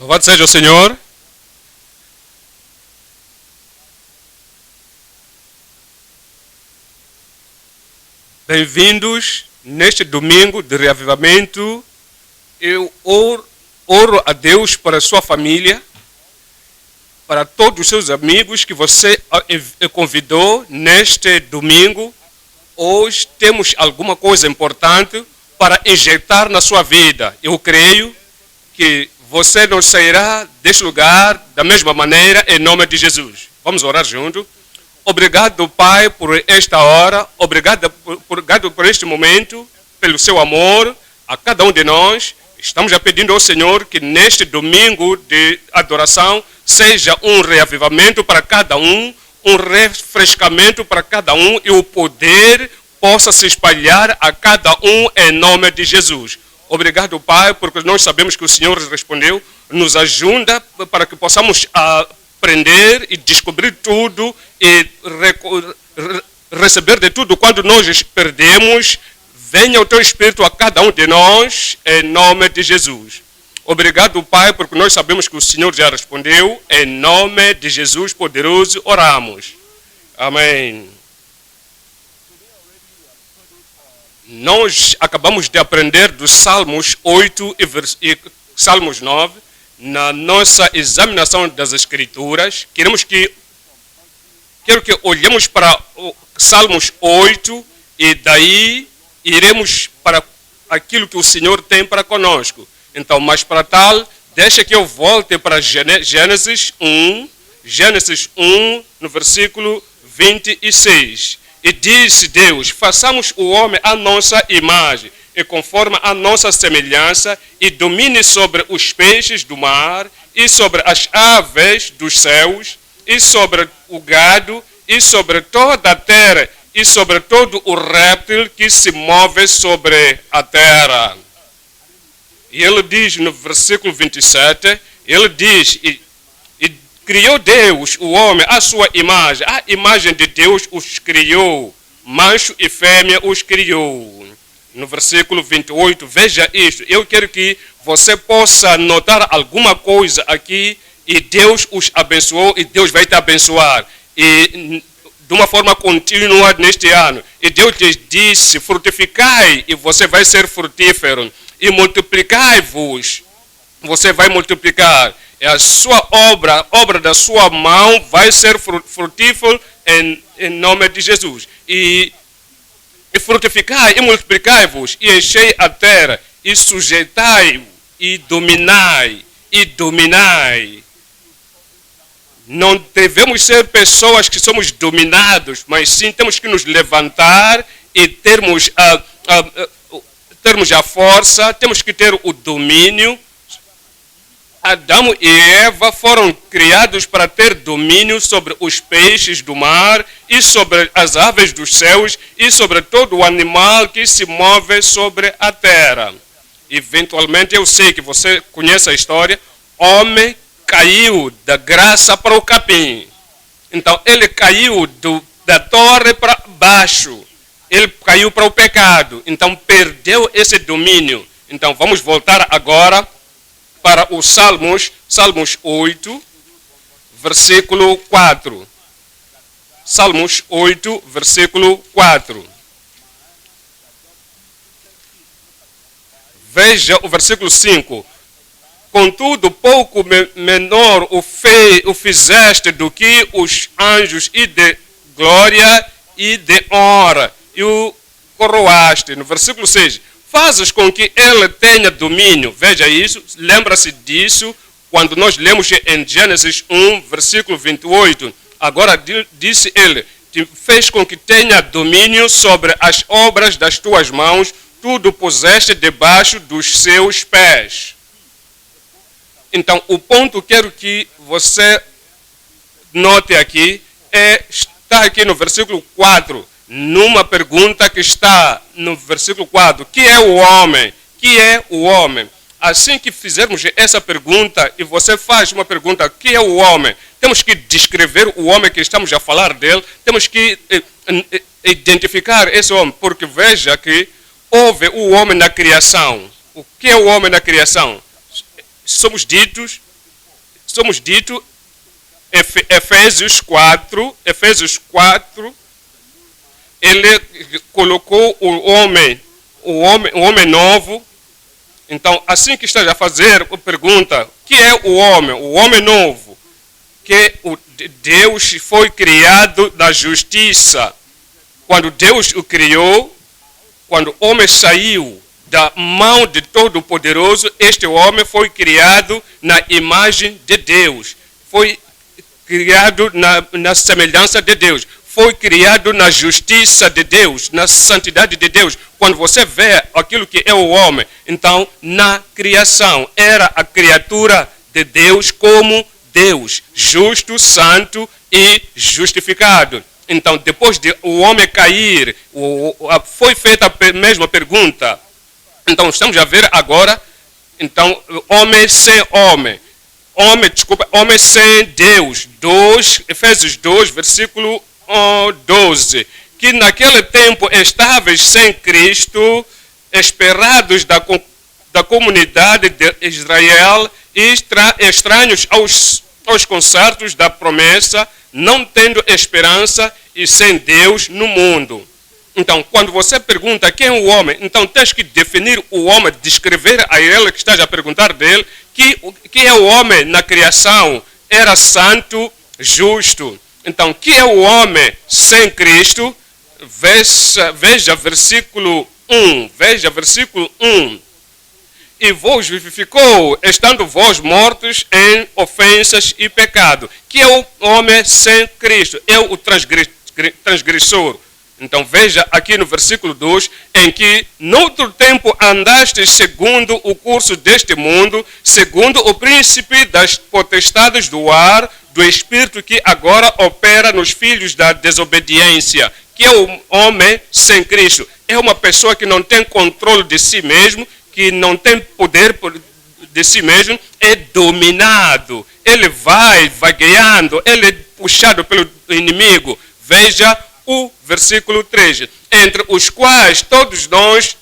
Louvado seja o Senhor. Bem-vindos neste domingo de reavivamento. Eu oro a Deus para a sua família, para todos os seus amigos que você convidou neste domingo. Hoje temos alguma coisa importante para injetar na sua vida. Eu creio que você não sairá deste lugar da mesma maneira, em nome de Jesus. Vamos orar junto. Obrigado, Pai, por esta hora. Obrigado por este momento, pelo seu amor a cada um de nós. Estamos já pedindo ao Senhor que neste domingo de adoração seja um reavivamento para cada um refrescamento para cada um e o poder possa se espalhar a cada um em nome de Jesus. Obrigado, Pai, porque nós sabemos que o Senhor respondeu. Nos ajuda para que possamos aprender e descobrir tudo e receber de tudo quando nós perdemos. Venha o Teu Espírito a cada um de nós, em nome de Jesus. Obrigado, Pai, porque nós sabemos que o Senhor já respondeu. Em nome de Jesus poderoso, oramos. Amém. Nós acabamos de aprender dos Salmos 8 e Salmos 9 na nossa examinação das Escrituras. Quero que olhemos para o Salmos 8 e daí iremos para aquilo que o Senhor tem para conosco. Então, mas para tal, deixa que eu volte para Gênesis 1, no versículo 26. E disse Deus: façamos o homem à nossa imagem, e conforme a nossa semelhança, e domine sobre os peixes do mar, e sobre as aves dos céus, e sobre o gado, e sobre toda a terra, e sobre todo o réptil que se move sobre a terra. E ele diz no versículo 27, ele diz, e criou Deus o homem à sua imagem. A imagem de Deus os criou. Macho e fêmea os criou. No versículo 28, veja isto. Eu quero que você possa notar alguma coisa aqui. E Deus os abençoou e Deus vai te abençoar. E de uma forma contínua neste ano. E Deus lhes disse: frutificai e você vai ser frutífero. E multiplicai-vos. Você vai multiplicar. A sua obra da sua mão vai ser frutífera em nome de Jesus. E frutificai e multiplicai-vos, e enchei a terra, e sujeitai, e dominai, Não devemos ser pessoas que somos dominados, mas sim temos que nos levantar e termos a força, temos que ter o domínio. Adão e Eva foram criados para ter domínio sobre os peixes do mar e sobre as aves dos céus e sobre todo o animal que se move sobre a terra. Eventualmente, eu sei que você conhece a história, homem caiu da graça para o capim. Então, ele caiu da torre para baixo. Ele caiu para o pecado. Então, perdeu esse domínio. Então, vamos voltar agora para os Salmos 8, versículo 4. Salmos 8, versículo 4. Veja o versículo 5. Contudo, pouco menor o fizeste do que os anjos, e de glória e de honra, e o coroaste. No versículo 6. Fazes com que ele tenha domínio. Veja isso, lembra-se disso quando nós lemos em Gênesis 1, versículo 28. Agora disse ele: fez com que tenha domínio sobre as obras das tuas mãos, tudo puseste debaixo dos seus pés. Então, o ponto que quero que você note aqui está aqui no versículo 4. Numa pergunta que está no versículo 4. Que é o homem? Que é o homem? Assim que fizermos essa pergunta e você faz uma pergunta, que é o homem? Temos que descrever o homem que estamos a falar dele. Temos que identificar esse homem. Porque veja que houve o homem na criação. O que é o homem na criação? Somos ditos somos dito Efésios 4, ele colocou o homem novo. Então, assim que está a fazer, pergunta, o que é o homem? O homem novo, que Deus foi criado da justiça. Quando Deus o criou, quando o homem saiu da mão de Todo-Poderoso, este homem foi criado na imagem de Deus. Foi criado na semelhança de Deus. Foi criado na justiça de Deus, na santidade de Deus. Quando você vê aquilo que é o homem, então na criação era a criatura de Deus como Deus, justo, santo e justificado. Então, depois de o homem cair, foi feita a mesma pergunta. Então, estamos a ver agora, então, homem sem homem. Homem sem Deus. Efésios 2, versículo 12. Que naquele tempo estáveis sem Cristo, esperados da comunidade de Israel, estranhos aos concertos da promessa, não tendo esperança e sem Deus no mundo. Então, quando você pergunta quem é o homem, então tens que definir o homem, descrever a ele que estás a perguntar dele, que é o homem na criação, era santo, justo. Então, que é o homem sem Cristo? Veja versículo 1. Veja versículo 1. E vos vivificou, estando vós mortos em ofensas e pecado. Que é o homem sem Cristo? É o transgressor. Então veja aqui no versículo 2, em que noutro tempo andastes segundo o curso deste mundo, segundo o príncipe das potestades do ar, do espírito que agora opera nos filhos da desobediência. Que é o homem sem Cristo? É uma pessoa que não tem controle de si mesmo, que não tem poder de si mesmo, é dominado. Ele vai vagueando, ele é puxado pelo inimigo. Veja o versículo 3. Entre os quais todos nós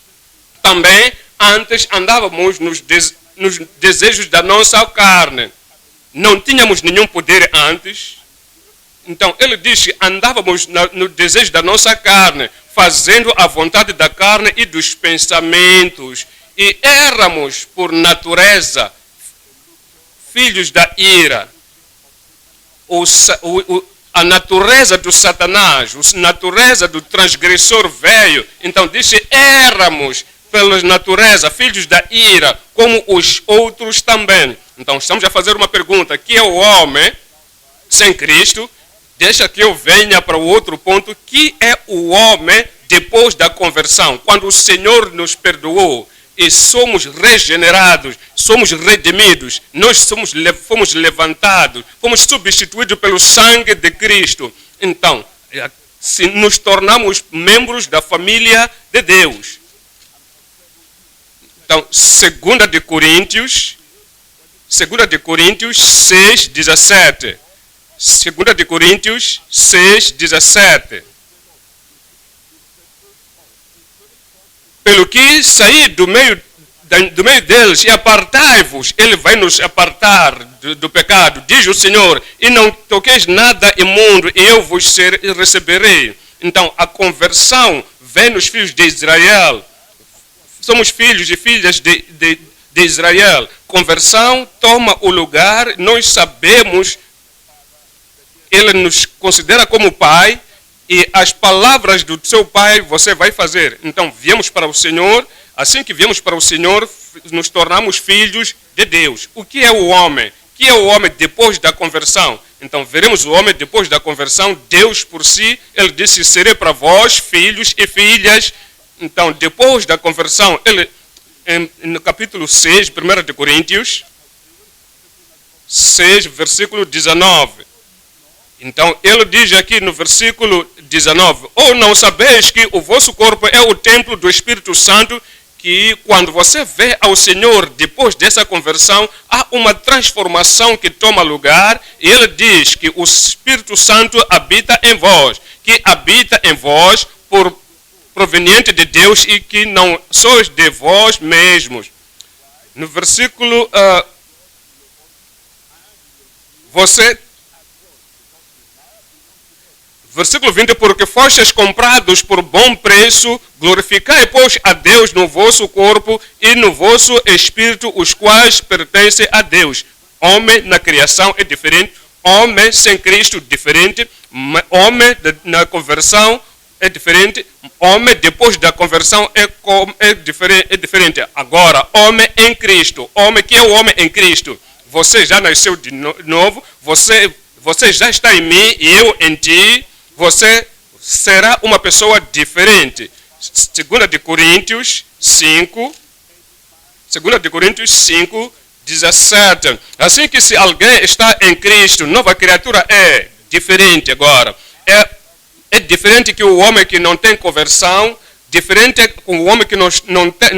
também antes andávamos nos desejos da nossa carne. Não tínhamos nenhum poder antes. Então ele diz que andávamos no desejo da nossa carne, fazendo a vontade da carne e dos pensamentos. E éramos, por natureza, filhos da ira. A natureza do Satanás, a natureza do transgressor veio. Então disse, éramos, pela natureza, filhos da ira, como os outros também. Então estamos a fazer uma pergunta, que é o homem sem Cristo? Deixa que eu venha para o outro ponto, que é o homem depois da conversão, quando o Senhor nos perdoou e somos regenerados, somos redimidos, nós fomos levantados, fomos substituídos pelo sangue de Cristo. Então, se nos tornamos membros da família de Deus. Então, 2 de Coríntios 6, 17. 2 de Coríntios 6, 17. Pelo que saí do meio deles e apartai-vos, ele vai nos apartar do pecado, diz o Senhor, e não toqueis nada imundo, e eu vos receberei. Então, a conversão vem nos filhos de Israel. Somos filhos e filhas de Israel. Conversão toma o lugar, nós sabemos, ele nos considera como pai, e as palavras do seu pai você vai fazer. Então, viemos para o Senhor. Assim que viemos para o Senhor, nos tornamos filhos de Deus. O que é o homem? O que é o homem depois da conversão? Então, veremos o homem depois da conversão. Deus por si, ele disse, serei para vós filhos e filhas. Então, depois da conversão, ele, no capítulo 6, 1 de Coríntios, 6, versículo 19. Então, ele diz aqui no versículo 19, ou não sabeis que o vosso corpo é o templo do Espírito Santo, que quando você vê ao Senhor depois dessa conversão, há uma transformação que toma lugar, e ele diz que o Espírito Santo habita em vós, que habita em vós por proveniente de Deus e que não sois de vós mesmos. No versículo Versículo 20, porque fostes comprados por bom preço, glorificai, pois, a Deus no vosso corpo e no vosso espírito, os quais pertencem a Deus. Homem na criação é diferente, homem sem Cristo diferente, homem na conversão é diferente, homem depois da conversão é diferente. Agora, homem em Cristo, homem que é o homem em Cristo, você já nasceu de novo, você já está em mim e eu em ti, você será uma pessoa diferente. 2 de Coríntios 5, 17. Assim que se alguém está em Cristo, nova criatura é diferente agora. É diferente que o homem que não tem conversão, diferente com o homem que não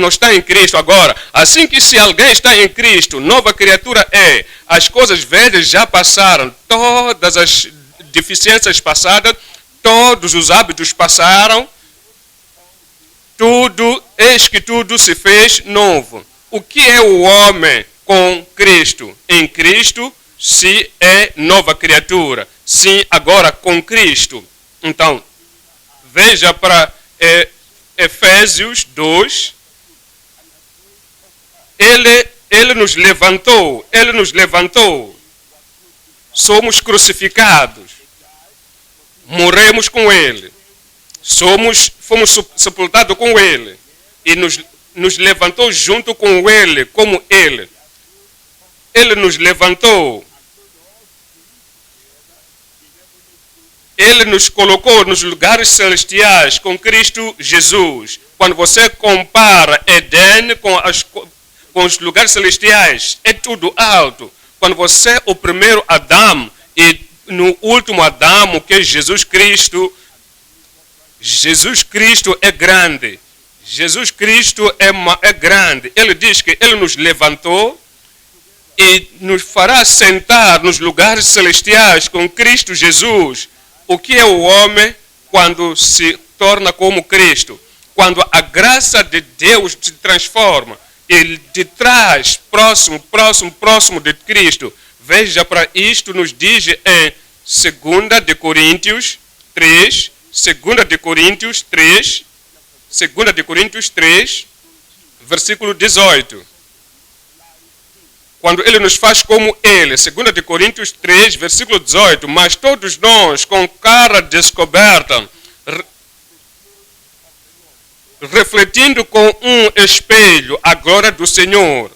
está em Cristo agora. Assim que se alguém está em Cristo, nova criatura é. As coisas velhas já passaram, todas as deficiências passadas, todos os hábitos passaram, eis que tudo se fez novo. O que é o homem com Cristo? Em Cristo se é nova criatura. Sim, agora com Cristo. Então, veja para Efésios 2. Ele nos levantou. Somos crucificados. Morremos com Ele. Fomos sepultados com Ele. E nos levantou junto com Ele, como Ele. Ele nos levantou. Ele nos colocou nos lugares celestiais com Cristo Jesus. Quando você compara Éden com os lugares celestiais, é tudo alto. Quando você, o primeiro Adão, e no último Adão, que é Jesus Cristo é grande. Jesus Cristo é grande. Ele diz que Ele nos levantou e nos fará sentar nos lugares celestiais com Cristo Jesus. O que é o homem quando se torna como Cristo? Quando a graça de Deus te transforma, Ele te traz próximo de Cristo. Veja para isto, nos diz em 2 de Coríntios 3, 2 de Coríntios 3, versículo 18. Quando Ele nos faz como Ele, 2 de Coríntios 3, versículo 18. Mas todos nós, com cara descoberta, refletindo com um espelho a glória do Senhor,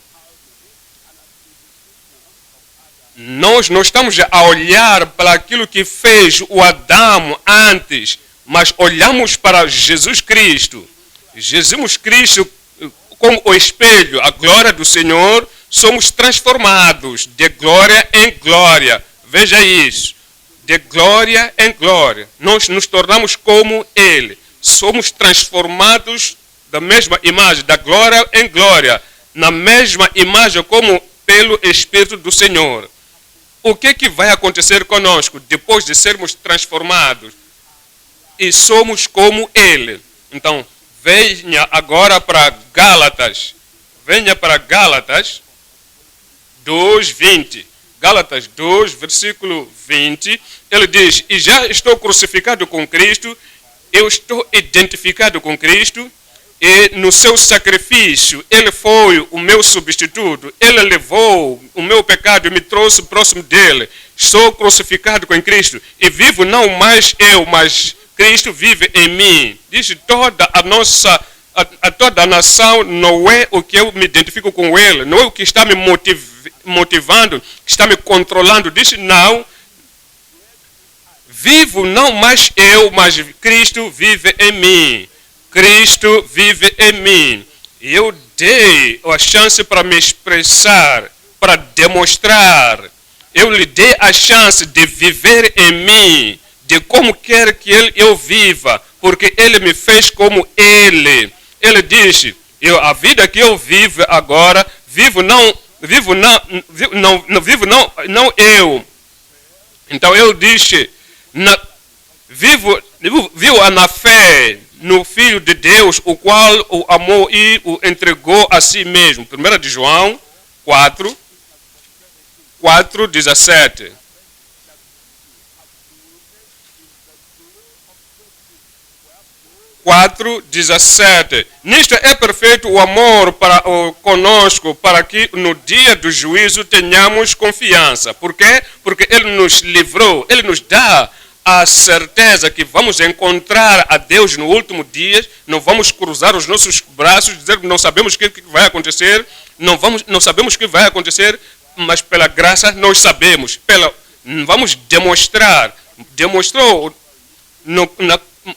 nós não estamos a olhar para aquilo que fez o Adão antes, mas olhamos para Jesus Cristo. Jesus Cristo, como o espelho, a glória do Senhor, somos transformados de glória em glória. Veja isso. De glória em glória. Nós nos tornamos como Ele. Somos transformados da mesma imagem, da glória em glória, na mesma imagem como pelo Espírito do Senhor. O que vai acontecer conosco depois de sermos transformados? E somos como Ele. Então, venha agora para Gálatas. Venha para Gálatas 2:20. Gálatas 2, versículo 20. Ele diz, e já estou crucificado com Cristo, eu estou identificado com Cristo, e no seu sacrifício, Ele foi o meu substituto. Ele levou o meu pecado e me trouxe próximo dEle. Estou crucificado com Cristo. E vivo não mais eu, mas Cristo vive em mim. Diz toda toda a nação não é o que eu me identifico com Ele. Não é o que está me motivando, que está me controlando. Diz não. Vivo não mais eu, mas Cristo vive em mim. Cristo vive em mim. E eu dei a chance para me expressar, para demonstrar. Eu lhe dei a chance de viver em mim, de como quer que eu viva, porque Ele me fez como Ele. Ele disse, a vida que eu vivo agora, não eu. Então eu disse, vivo na fé no Filho de Deus, o qual o amou e o entregou a si mesmo. 1 de João 4, 17. 4:17. Nisto é perfeito o amor conosco, para que no dia do juízo tenhamos confiança. Por quê? Porque Ele nos livrou, Ele nos dá a certeza que vamos encontrar a Deus no último dia, não vamos cruzar os nossos braços, dizer que não sabemos o que vai acontecer, não sabemos o que vai acontecer, mas pela graça nós sabemos, vamos demonstrar, demonstrou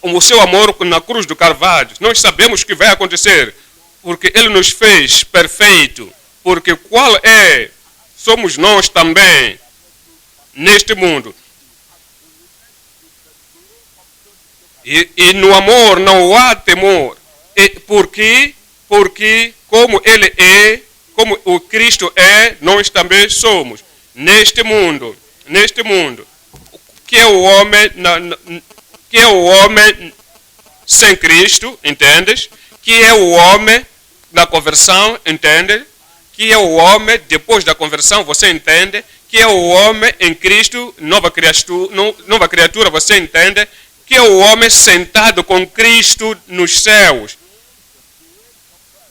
o seu amor na cruz do Calvário. Nós sabemos o que vai acontecer, porque Ele nos fez perfeito, porque qual é? Somos nós também, neste mundo. E no amor não há temor, porque como Ele é, como o Cristo é, nós também somos. Neste mundo, que é o homem sem Cristo, entendes? Que é o homem da conversão, entende? Que é o homem depois da conversão, você entende? Que é o homem em Cristo, nova criatura, você entende? Que é o homem sentado com Cristo nos céus.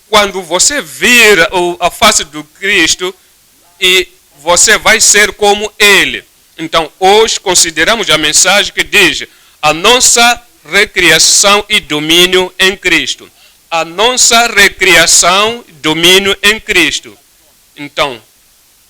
Quando você vir a face do Cristo, e você vai ser como Ele. Então, hoje consideramos a mensagem que diz a nossa recriação e domínio em Cristo. A nossa recriação e domínio em Cristo. Então,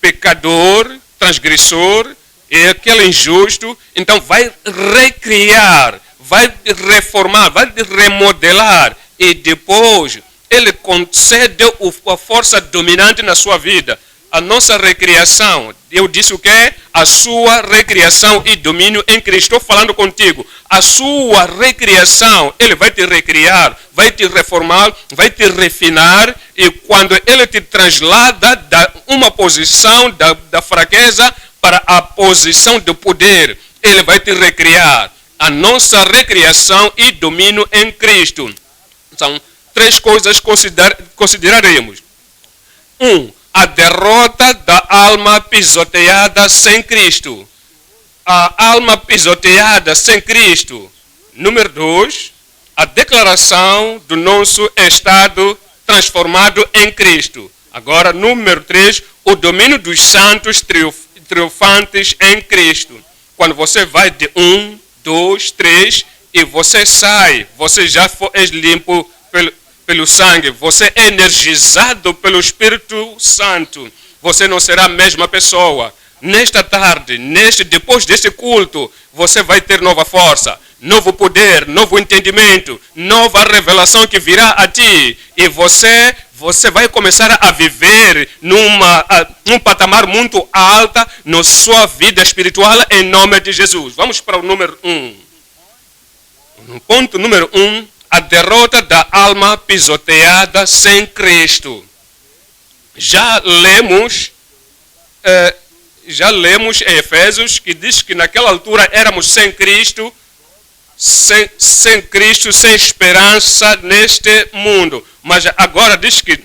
pecador, transgressor, é aquele injusto, então vai recriar, vai reformar, vai remodelar e depois Ele concede a força dominante na sua vida. A nossa recriação, eu disse o que é? A sua recriação e domínio em Cristo. Estou falando contigo. A sua recriação, Ele vai te recriar, vai te reformar, vai te refinar. E quando Ele te translada da uma posição da fraqueza para a posição do poder, Ele vai te recriar. A nossa recriação e domínio em Cristo. São três coisas consideraremos. A derrota da alma pisoteada sem Cristo. A alma pisoteada sem Cristo. Número 2, a declaração do nosso estado transformado em Cristo. Agora, número 3, o domínio dos santos triunfantes em Cristo. Quando você vai de 1, 2, 3 e você sai, você já é limpo pelo sangue, você é energizado pelo Espírito Santo, você não será a mesma pessoa. Nesta tarde, depois deste culto, você vai ter nova força, novo poder, novo entendimento, nova revelação que virá a ti. E você vai começar a viver num patamar muito alto na sua vida espiritual em nome de Jesus. Vamos para o número 1. No ponto número 1. A derrota da alma pisoteada sem Cristo. Já lemos em Efésios que diz que naquela altura éramos sem Cristo, sem Cristo, sem esperança neste mundo. Mas agora diz que,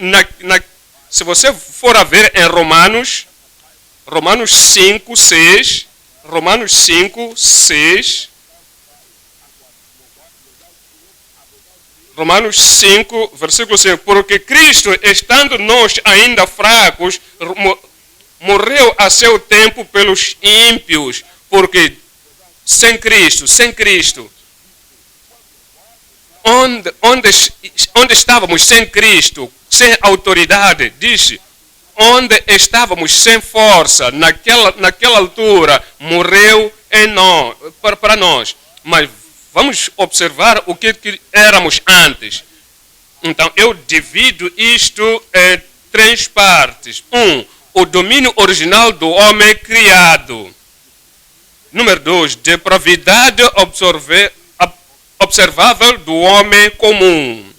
se você for a ver em Romanos 5, 6, Romanos 5, versículo 5. Porque Cristo, estando nós ainda fracos, morreu a seu tempo pelos ímpios. Porque sem Cristo, onde estávamos sem Cristo, sem autoridade, disse, onde estávamos sem força, naquela altura, morreu em nós, para nós. Mas vamos observar o que éramos antes. Então, eu divido isto em 3 partes. 1. O domínio original do homem criado. Número 2. Depravidade observável do homem comum.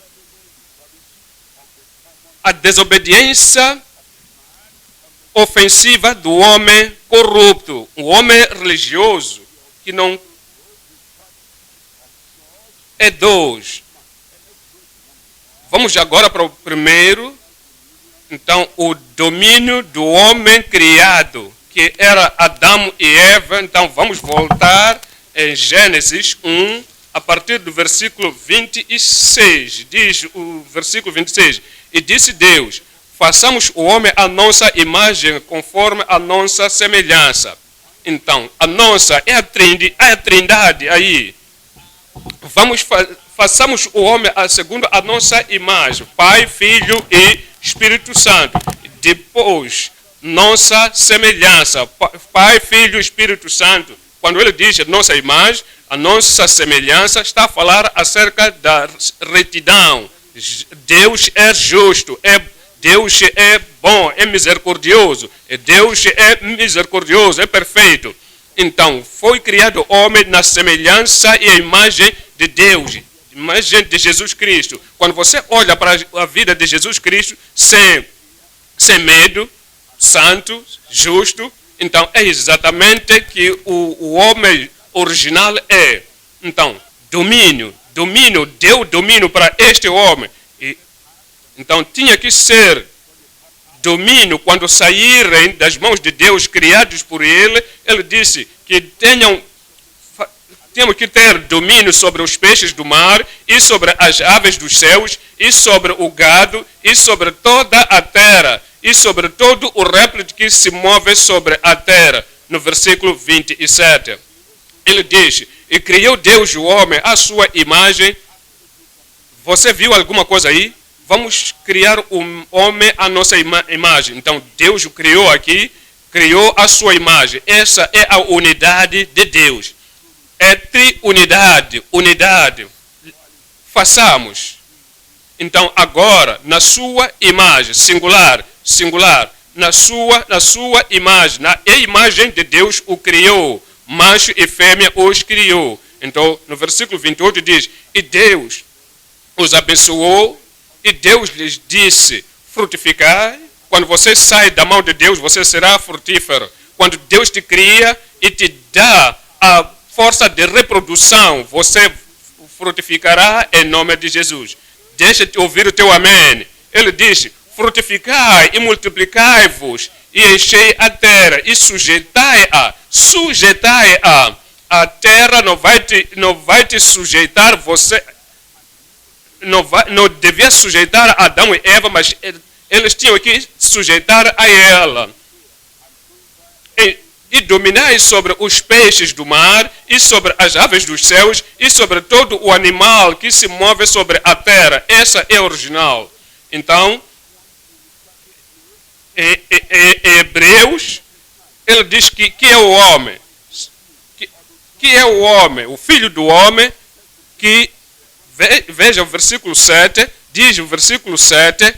A desobediência ofensiva do homem corrupto. O homem religioso que não é 2. Vamos agora para o primeiro. Então, o domínio do homem criado, que era Adão e Eva. Então, vamos voltar em Gênesis 1, a partir do versículo 26, diz o versículo 26, e disse Deus, façamos o homem à nossa imagem, conforme a nossa semelhança. Então, a nossa é a trindade aí. Façamos o homem segundo a nossa imagem, Pai, Filho e Espírito Santo. Depois, nossa semelhança, Pai, Filho e Espírito Santo. Quando ele diz nossa imagem, a nossa semelhança, está a falar acerca da retidão. Deus é justo, Deus é bom, é misericordioso. Deus é misericordioso, é perfeito. Então, foi criado o homem na semelhança e a imagem de Deus, imagem de Jesus Cristo. Quando você olha para a vida de Jesus Cristo, sem medo, santo, justo, então é exatamente que o homem original é. Então, domínio, deu domínio para este homem. Então, tinha que ser domínio quando saírem das mãos de Deus, criados por Ele. Ele disse que temos que ter domínio sobre os peixes do mar, e sobre as aves dos céus, e sobre o gado, e sobre toda a terra, e sobre todo o réptil que se move sobre a terra. No versículo 27. Ele diz, e criou Deus o homem à sua imagem. Você viu alguma coisa aí? Vamos criar um homem à nossa imagem. Então, Deus o criou aqui, criou a sua imagem. Essa é a unidade de Deus. É triunidade, unidade. Façamos. Então, agora, na sua imagem, singular, na sua imagem, na imagem de Deus o criou. Macho e fêmea os criou. Então, no versículo 28 diz, e Deus os abençoou, e Deus lhes disse, frutificai. Quando você sai da mão de Deus, você será frutífero. Quando Deus te cria e te dá a força de reprodução, você frutificará em nome de Jesus. Deixa-te ouvir o teu amém. Ele diz, frutificai e multiplicai-vos, e enchei a terra, e sujeitai-a. Sujeitai-a. A terra não vai te sujeitar, você não devia sujeitar Adão e Eva, mas eles tinham que sujeitar a ela. E dominai sobre os peixes do mar, e sobre as aves dos céus, e sobre todo o animal que se move sobre a terra. Essa é a original. Então, em Hebreus, ele diz que é o homem. Que é o homem, o filho do homem, que, veja o versículo 7, diz o versículo 7,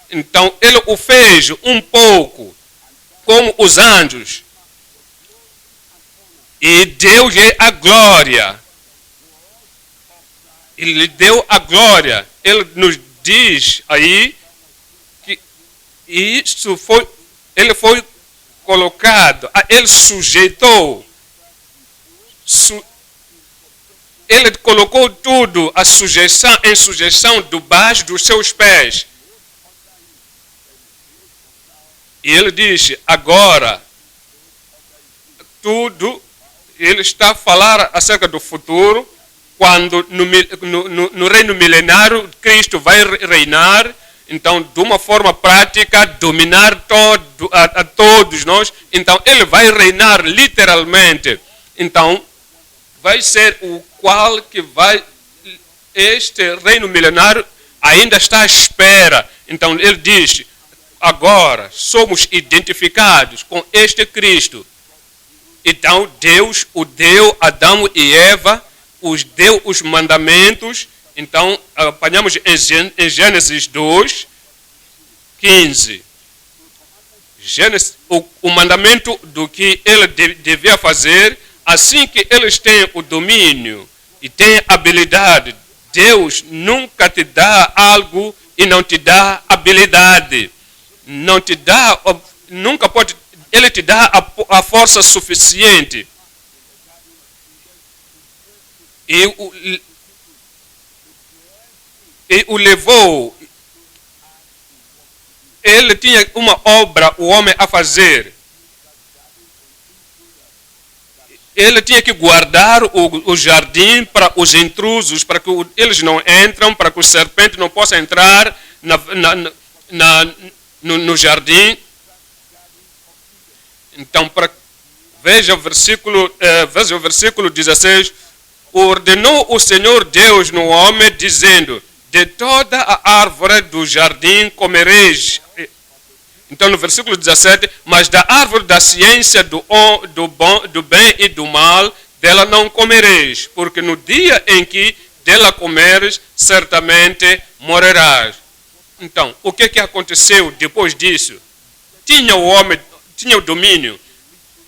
então ele o fez um pouco como os anjos, e deu-lhe a glória. Ele lhe deu a glória. Ele nos diz aí que ele foi colocado, ele sujeitou, ele colocou tudo em sujeição debaixo dos seus pés. E ele diz, agora, tudo, ele está a falar acerca do futuro, quando no reino milenário Cristo vai reinar, então, de uma forma prática, dominar a todos nós. Então, ele vai reinar literalmente. Então, vai ser o qual que vai, este reino milenário ainda está à espera. Então, ele diz, agora somos identificados com este Cristo. Então, Deus o deu a Adão e Eva, os deu os mandamentos. Então, apanhamos em Gênesis 2, 15. O mandamento do que ele devia fazer, assim que eles têm o domínio e têm habilidade. Deus nunca te dá algo e não te dá habilidade. Não te dá, nunca pode, ele te dá a força suficiente. E o levou. Ele tinha uma obra, o homem, a fazer. ele tinha que guardar o jardim para os intrusos, para que eles não entram, para que o serpente não possa entrar no jardim. Então, veja o versículo 16. Ordenou o Senhor Deus no homem, dizendo: de toda a árvore do jardim comereis. Então, no versículo 17, mas da árvore da ciência do bem e do mal, dela não comereis, porque no dia em que dela comeres, certamente morrerás. Então, o que aconteceu depois disso? Tinha o homem, tinha o domínio.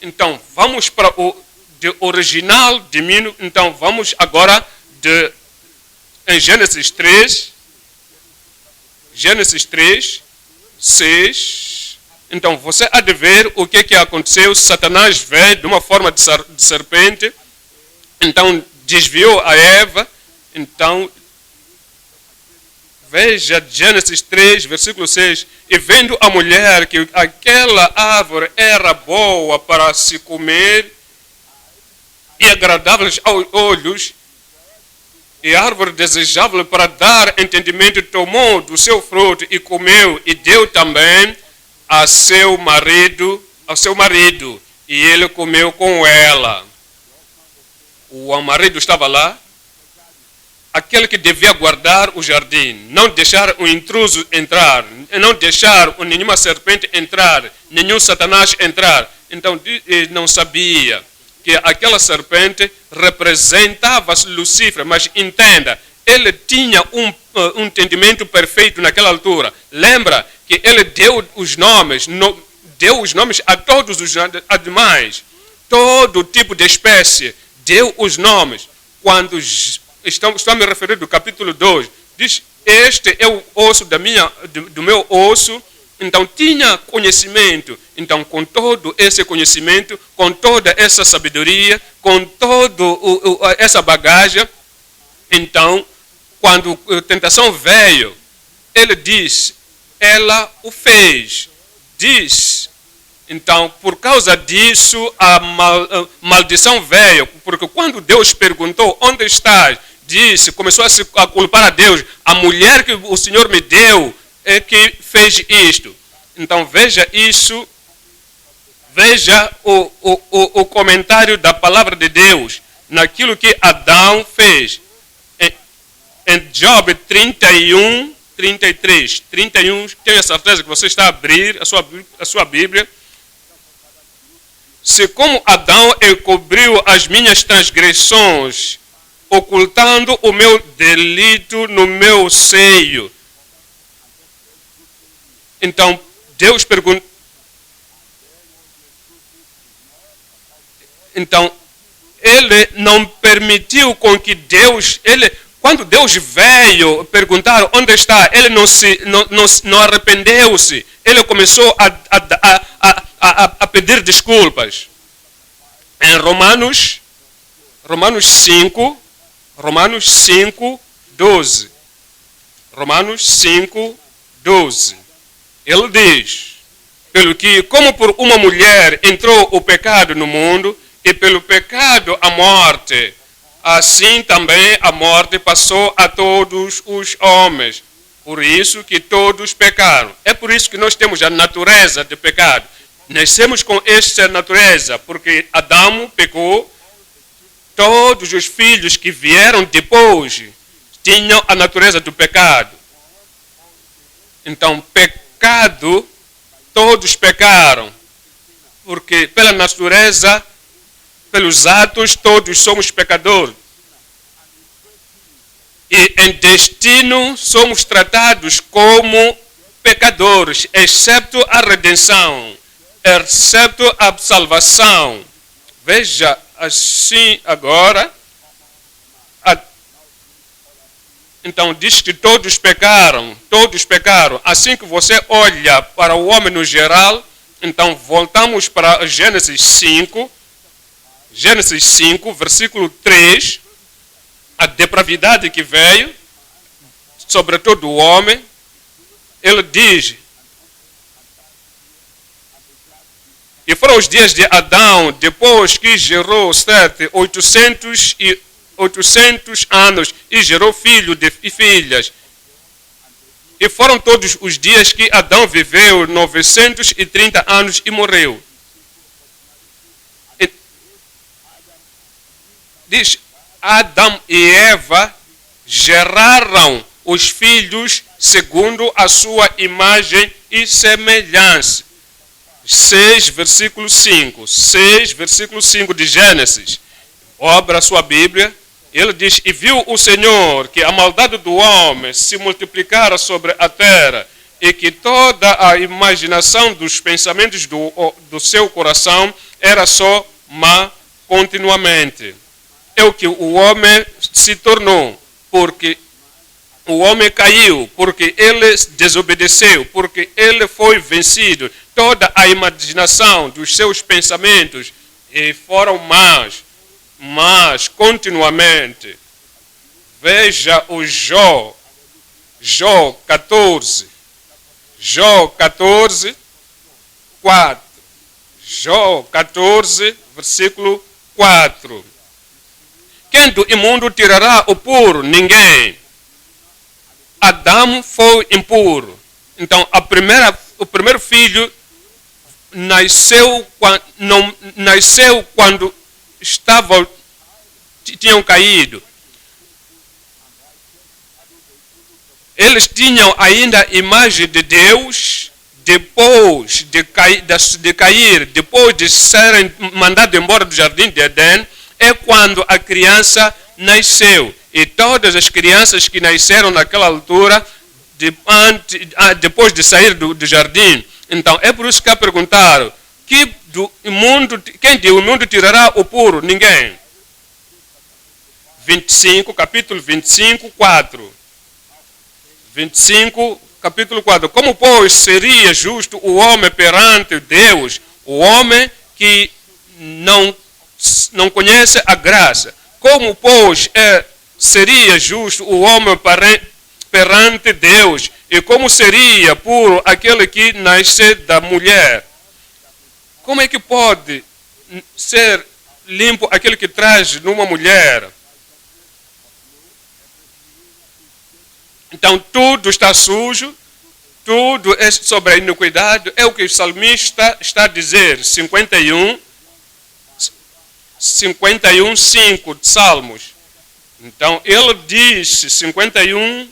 Então, vamos para o original domínio. Então, vamos agora em Gênesis 3, 6. Então, você há de ver o que aconteceu. Satanás veio de uma forma de serpente. Então, desviou a Eva. Então, veja Gênesis 3, versículo 6. E vendo a mulher que aquela árvore era boa para se comer e agradável aos olhos, e árvore desejável para dar entendimento, tomou do seu fruto e comeu, e deu também ao seu marido, e ele comeu com ela. O marido estava lá, aquele que devia guardar o jardim, não deixar o intruso entrar, não deixar nenhuma serpente entrar, nenhum Satanás entrar. Então, ele não sabia que aquela serpente representava Lucifer, mas entenda, ele tinha um entendimento perfeito naquela altura. Lembra que ele deu os nomes a todos os animais, todo tipo de espécie, deu os nomes. Quando estou a me referir do capítulo 2, diz: este é o osso do meu osso. Então tinha conhecimento. Então, com todo esse conhecimento, com toda essa sabedoria, com toda essa bagagem, então, quando a tentação veio, ele diz: ela o fez. Diz. Então, por causa disso, a maldição veio. Porque quando Deus perguntou: onde estás? Disse, começou a culpar a Deus. A mulher que o Senhor me deu é que fez isto. Então veja isso, veja o comentário da palavra de Deus naquilo que Adão fez. Em Job 31, 33, 31, tenho a certeza que você está a abrir a sua Bíblia. Se como Adão encobriu as minhas transgressões, ocultando o meu delito no meu seio. Então, Deus pergunta. Então, ele não permitiu com que Deus, quando Deus veio perguntar onde está, ele não arrependeu-se. Ele começou a pedir desculpas. Em Romanos 5, 12. Romanos 5, 12. Ele diz: pelo que, como por uma mulher entrou o pecado no mundo, e pelo pecado a morte, assim também a morte passou a todos os homens. Por isso que todos pecaram. É por isso que nós temos a natureza de pecado. Nascemos com esta natureza, porque Adão pecou. Todos os filhos que vieram depois tinham a natureza do pecado. Então, pecado, todos pecaram. Porque pela natureza, pelos atos, todos somos pecadores. E em destino somos tratados como pecadores, exceto a redenção, exceto a salvação. Veja assim agora. Então diz que todos pecaram, todos pecaram. Assim que você olha para o homem no geral, então voltamos para Gênesis 5, versículo 3, a depravidade que veio sobre todo o homem. Ele diz: E foram os dias de Adão, depois que gerou Sete, 800 anos, e gerou filhos e filhas. E foram todos os dias que Adão viveu, 930 anos, e morreu. E diz, Adão e Eva geraram os filhos segundo a sua imagem e semelhança. 6, versículo 5. 6, versículo 5 de Gênesis. Abra a sua Bíblia. Ele diz, e viu o Senhor que a maldade do homem se multiplicara sobre a terra e que toda a imaginação dos pensamentos do seu coração era só má continuamente. É o que o homem se tornou, porque o homem caiu, porque ele desobedeceu, porque ele foi vencido. Toda a imaginação dos seus pensamentos foram más, mas continuamente. Veja o Jó 14, Jó 14, 4. Jó 14, versículo 4. Quem do imundo tirará o puro? Ninguém. Adão foi impuro. Então, o primeiro filho nasceu quando tinham caído. Eles tinham ainda a imagem de Deus depois de cair, depois de serem mandados embora do jardim de Éden, é quando a criança nasceu. E todas as crianças que nasceram naquela altura, depois de sair do jardim, então é por isso que perguntaram, quem do imundo tirará o puro? Ninguém. 25, capítulo 25, 4. 25, capítulo 4. Como, pois, seria justo o homem perante Deus, o homem que não conhece a graça? Como, pois, seria justo o homem perante Deus? E como seria puro aquele que nasce da mulher? Como é que pode ser limpo aquele que traz numa mulher? Então tudo está sujo, tudo é sobre a iniquidade. É o que o salmista está a dizer. 51, 5 de Salmos. Então ele diz, 51,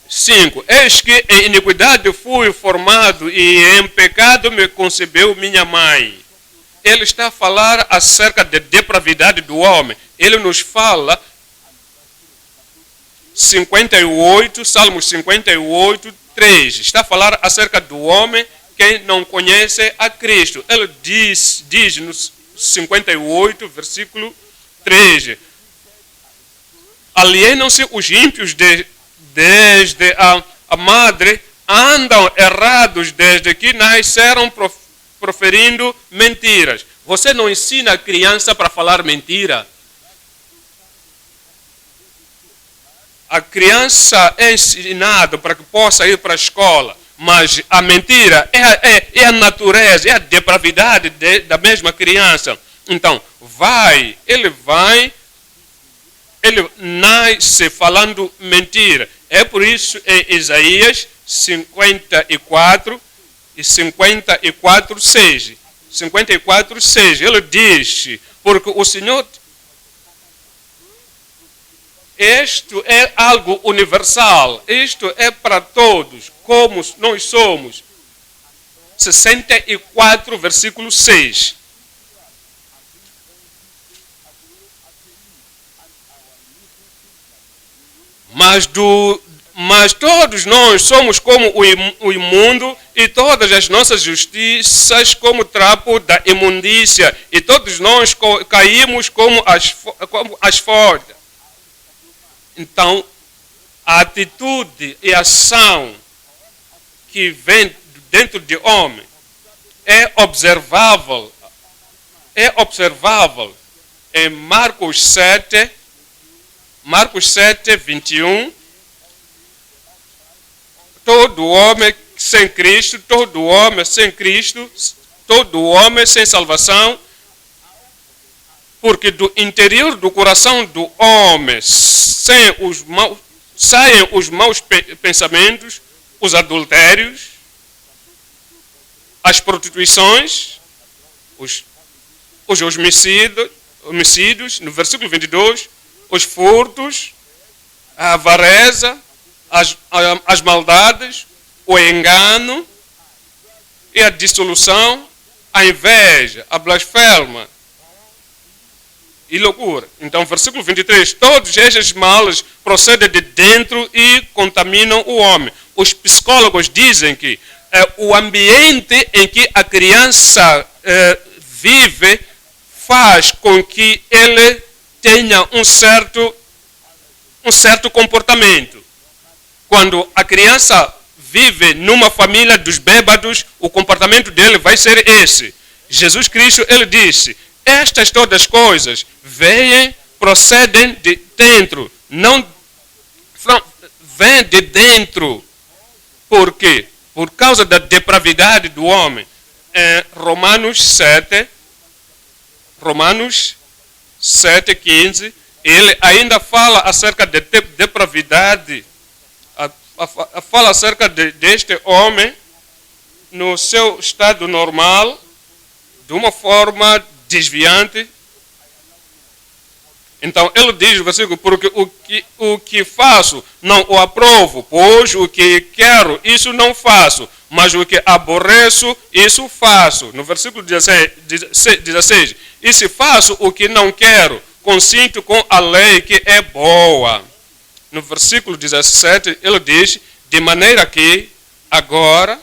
5. Eis que em iniquidade fui formado e em pecado me concebeu minha mãe. Ele está a falar acerca da depravidade do homem. Ele nos fala 58, Salmos 58, 3. Está a falar acerca do homem que não conhece a Cristo. Ele diz no 58, versículo 13. Alienam-se os ímpios desde a madre, andam errados desde que nasceram proferindo mentiras. Você não ensina a criança para falar mentira. A criança é ensinada para que possa ir para a escola, mas a mentira é a natureza, é a depravidade da mesma criança. Então, ele nasce falando mentira. É por isso em Isaías 54 e 54, 6. 54, 6. Ele diz, porque o Senhor... Isto é algo universal. Isto é para todos, como nós somos. 64, versículo 6. Mas todos nós somos como o imundo, e todas as nossas justiças como trapo da imundícia, e todos nós caímos como as folhas. Então, a atitude e a ação que vem dentro de homem é observável em Marcos 7, 21. Todo homem sem Cristo, todo homem sem Cristo, todo homem sem salvação, porque do interior do coração do homem saem os maus pensamentos, os adultérios, as prostituições, os homicídios, no versículo 22, os furtos, a avareza, as maldades, o engano e a dissolução, a inveja, a blasfema e loucura. Então, versículo 23, todos estes males procedem de dentro e contaminam o homem. Os psicólogos dizem que o ambiente em que a criança vive faz com que ele tenha um certo comportamento. Quando a criança vive numa família dos bêbados, o comportamento dele vai ser esse. Jesus Cristo, ele disse, estas todas coisas procedem de dentro, não vêm de dentro. Por quê? Por causa da depravidade do homem. Romanos 7:15, ele ainda fala acerca de depravidade, fala acerca deste homem no seu estado normal, de uma forma desviante. Então ele diz no versículo, porque o que faço não o aprovo, pois o que quero, isso não faço, mas o que aborreço, isso faço. No versículo 16, e se faço o que não quero, consinto com a lei que é boa. No versículo 17, ele diz, de maneira que agora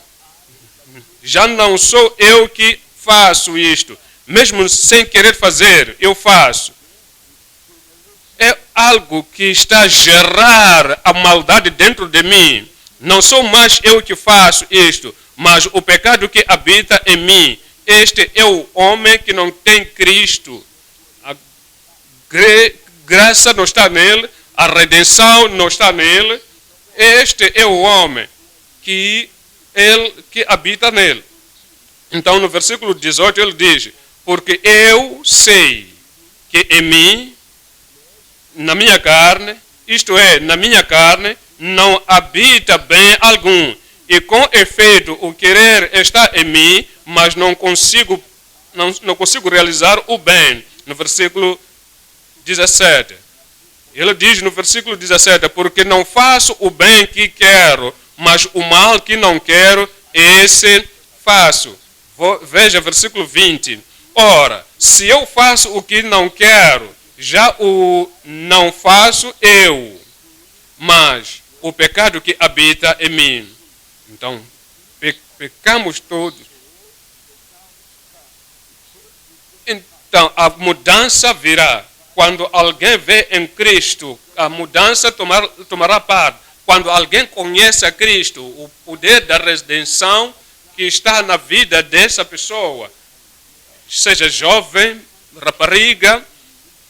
já não sou eu que faço isto, mesmo sem querer fazer, eu faço. É algo que está a gerar a maldade dentro de mim. Não sou mais eu que faço isto, mas o pecado que habita em mim. Este é o homem que não tem Cristo. A graça não está nele, a redenção não está nele. Este é o homem que habita nele. Então no versículo 18 ele diz, porque eu sei que em mim, na minha carne, isto é, na minha carne, não habita bem algum. E com efeito, o querer está em mim, mas não consigo realizar o bem. No versículo 17. Ele diz no versículo 17, porque não faço o bem que quero, mas o mal que não quero, esse faço. Veja versículo 20. Ora, se eu faço o que não quero, já o não faço eu, mas o pecado que habita em mim. Então, pecamos todos. Então, a mudança virá. Quando alguém vê em Cristo, a mudança tomará parte. Quando alguém conhece a Cristo, o poder da redenção que está na vida dessa pessoa, seja jovem, rapariga,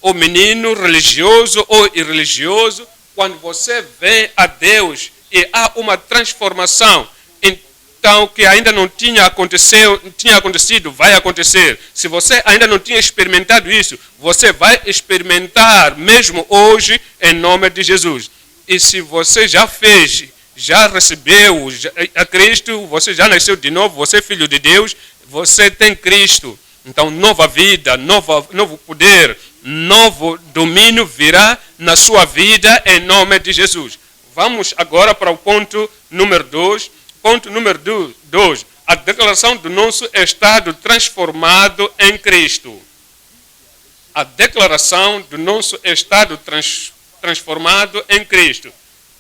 ou menino religioso ou irreligioso, quando você vem a Deus e há uma transformação, então que ainda não tinha acontecido, vai acontecer. Se você ainda não tinha experimentado isso, você vai experimentar mesmo hoje em nome de Jesus. E se você já fez, já recebeu a Cristo, você já nasceu de novo, você é filho de Deus, você tem Cristo. Então nova vida, novo poder, novo domínio virá na sua vida em nome de Jesus. Vamos agora para o ponto número 2. Ponto número 2. A declaração do nosso estado transformado em Cristo. A declaração do nosso estado transformado em Cristo.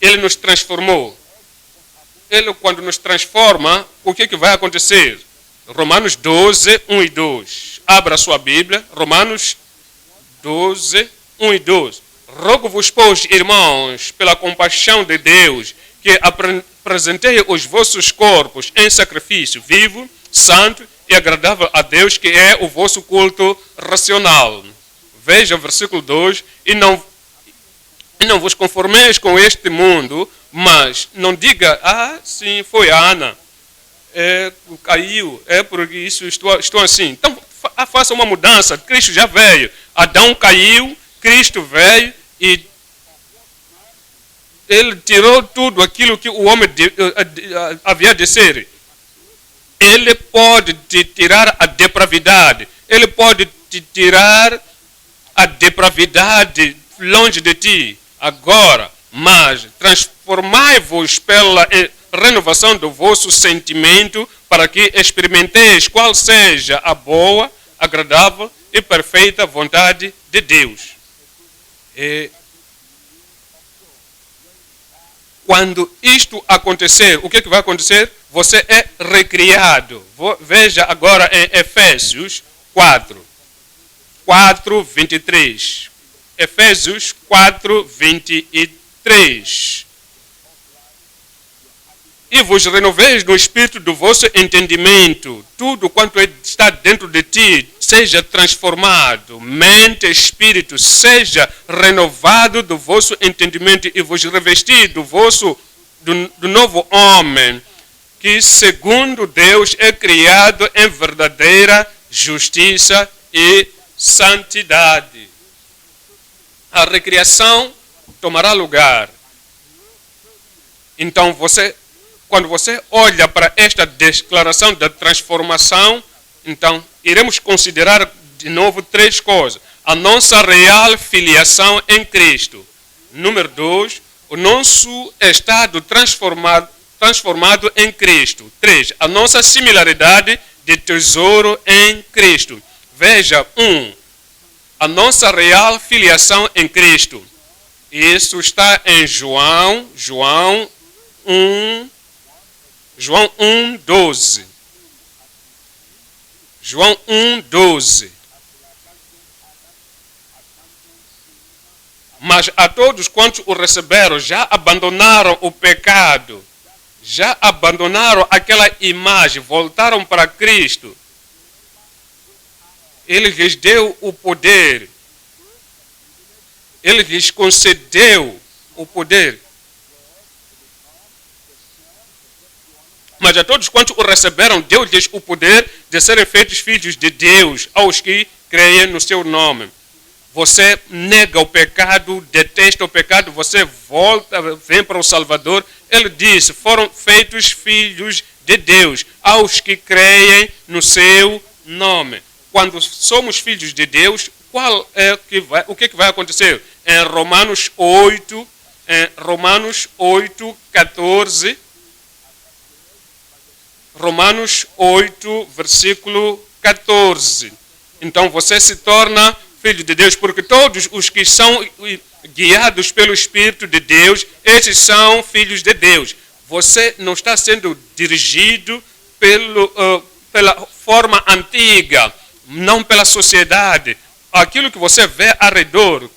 Ele nos transformou. Ele, quando nos transforma, o que vai acontecer? Romanos 12, 1 e 2. Abra a sua Bíblia. Romanos 12, 1 e 2. Rogo-vos, pois, irmãos, pela compaixão de Deus, que apresentei os vossos corpos em sacrifício vivo, santo e agradável a Deus, que é o vosso culto racional. Veja o versículo 2. E não vos conformeis com este mundo, mas não diga, sim, foi a Ana. caiu, porque isso estou assim. Então faça uma mudança, Cristo já veio. Adão caiu, Cristo veio e ele tirou tudo aquilo que o homem havia de ser. Ele pode te tirar a depravidade. Ele pode te tirar a depravidade longe de ti. Agora, mas transformai-vos pela renovação do vosso sentimento para que experimenteis qual seja a boa, agradável e perfeita vontade de Deus. Quando isto acontecer, o que vai acontecer? Você é recriado. Veja agora em Efésios 4:23. Efésios 4:23. E vos renoveis no espírito do vosso entendimento. Tudo quanto está dentro de ti seja transformado. Mente, espírito, seja renovado do vosso entendimento e vos revestir do novo homem, que segundo Deus é criado em verdadeira justiça e santidade. A recriação tomará lugar. Então quando você olha para esta declaração da transformação, então iremos considerar de novo 3 coisas. A nossa real filiação em Cristo. Número 2, o nosso estado transformado em Cristo. 3, a nossa similaridade de tesouro em Cristo. Veja, 1, a nossa real filiação em Cristo. Isso está em João 1:12. João 1:12. Mas a todos quantos o receberam, já abandonaram o pecado, já abandonaram aquela imagem, voltaram para Cristo. Ele lhes deu o poder. Ele lhes concedeu o poder. Mas a todos quantos o receberam, deu-lhes o poder de serem feitos filhos de Deus, aos que creem no seu nome. Você nega o pecado, detesta o pecado, você volta, vem para o Salvador. Ele disse, foram feitos filhos de Deus, aos que creem no seu nome. Quando somos filhos de Deus, o que vai acontecer? Em Romanos 8:14, Romanos 8, versículo 14. Então você se torna filho de Deus, porque todos os que são guiados pelo Espírito de Deus, esses são filhos de Deus. Você não está sendo dirigido pela forma antiga, não pela sociedade. Aquilo que você vê ao redor.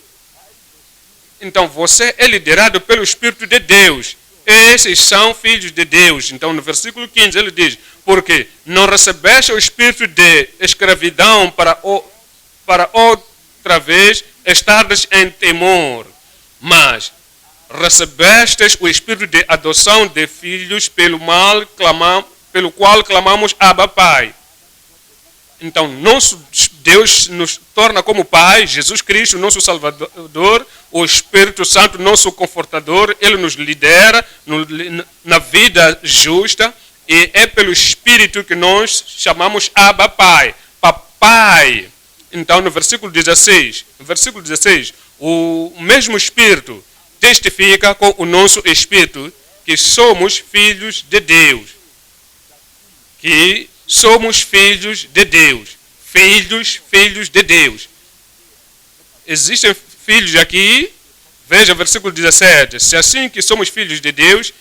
Então você é liderado pelo Espírito de Deus. Esses são filhos de Deus. Então no versículo 15 ele diz, porque não recebeste o espírito de escravidão para outra vez estardes em temor, mas recebestes o espírito de adoção de filhos pelo qual clamamos Abba Pai. Então, Deus nos torna como Pai, Jesus Cristo, nosso Salvador, o Espírito Santo, nosso Confortador, Ele nos lidera na vida justa e é pelo Espírito que nós chamamos Abba Pai, Papai. Então, no versículo 16, o mesmo Espírito testifica com o nosso Espírito que somos filhos de Deus. Que somos filhos de Deus. Filhos de Deus. Existem filhos aqui, veja o versículo 17. Se assim que somos filhos de Deus,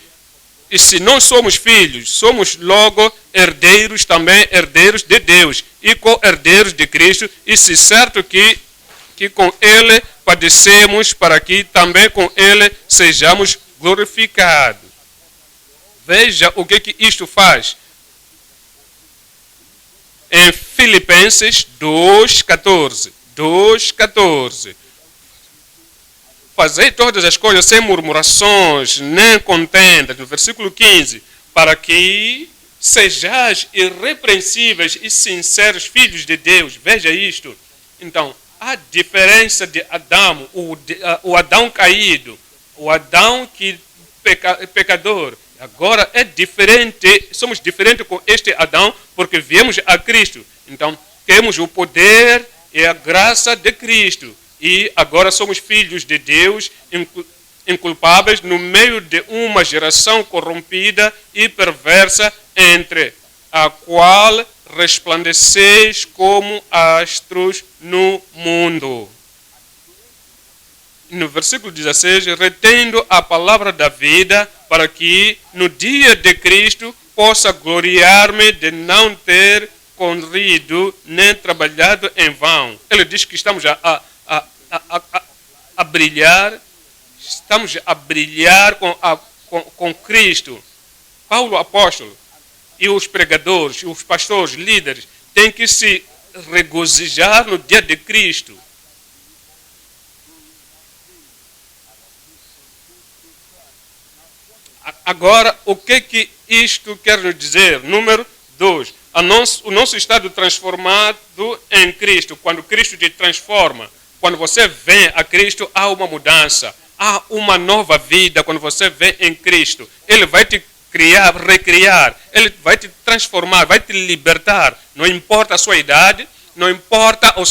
e se não somos filhos, somos logo herdeiros, também herdeiros de Deus, e co-herdeiros de Cristo, e se certo que com Ele padecemos, para que também com Ele sejamos glorificados. Veja o que isto faz. Em Filipenses 2:14. Fazei todas as coisas sem murmurações, nem contendas. No versículo 15. Para que sejais irrepreensíveis e sinceros filhos de Deus. Veja isto. Então, a diferença de Adão, o Adão caído, o Adão que pecador, agora é diferente, somos diferentes com este Adão, porque viemos a Cristo. Então, temos o poder e a graça de Cristo. E agora somos filhos de Deus, inculpáveis no meio de uma geração corrompida e perversa, entre a qual resplandeceis como astros no mundo. No versículo 16, retendo a palavra da vida, para que no dia de Cristo possa gloriar-me de não ter corrido nem trabalhado em vão. Ele diz que estamos a brilhar, estamos a brilhar com Cristo. Paulo, apóstolo, e os pregadores, os pastores, líderes, têm que se regozijar no dia de Cristo. Agora, o que isto quer nos dizer? Número 2. O nosso estado transformado em Cristo. Quando Cristo te transforma, quando você vem a Cristo, há uma mudança. Há uma nova vida quando você vem em Cristo. Ele vai te criar, recriar. Ele vai te transformar, vai te libertar. Não importa a sua idade, não importa o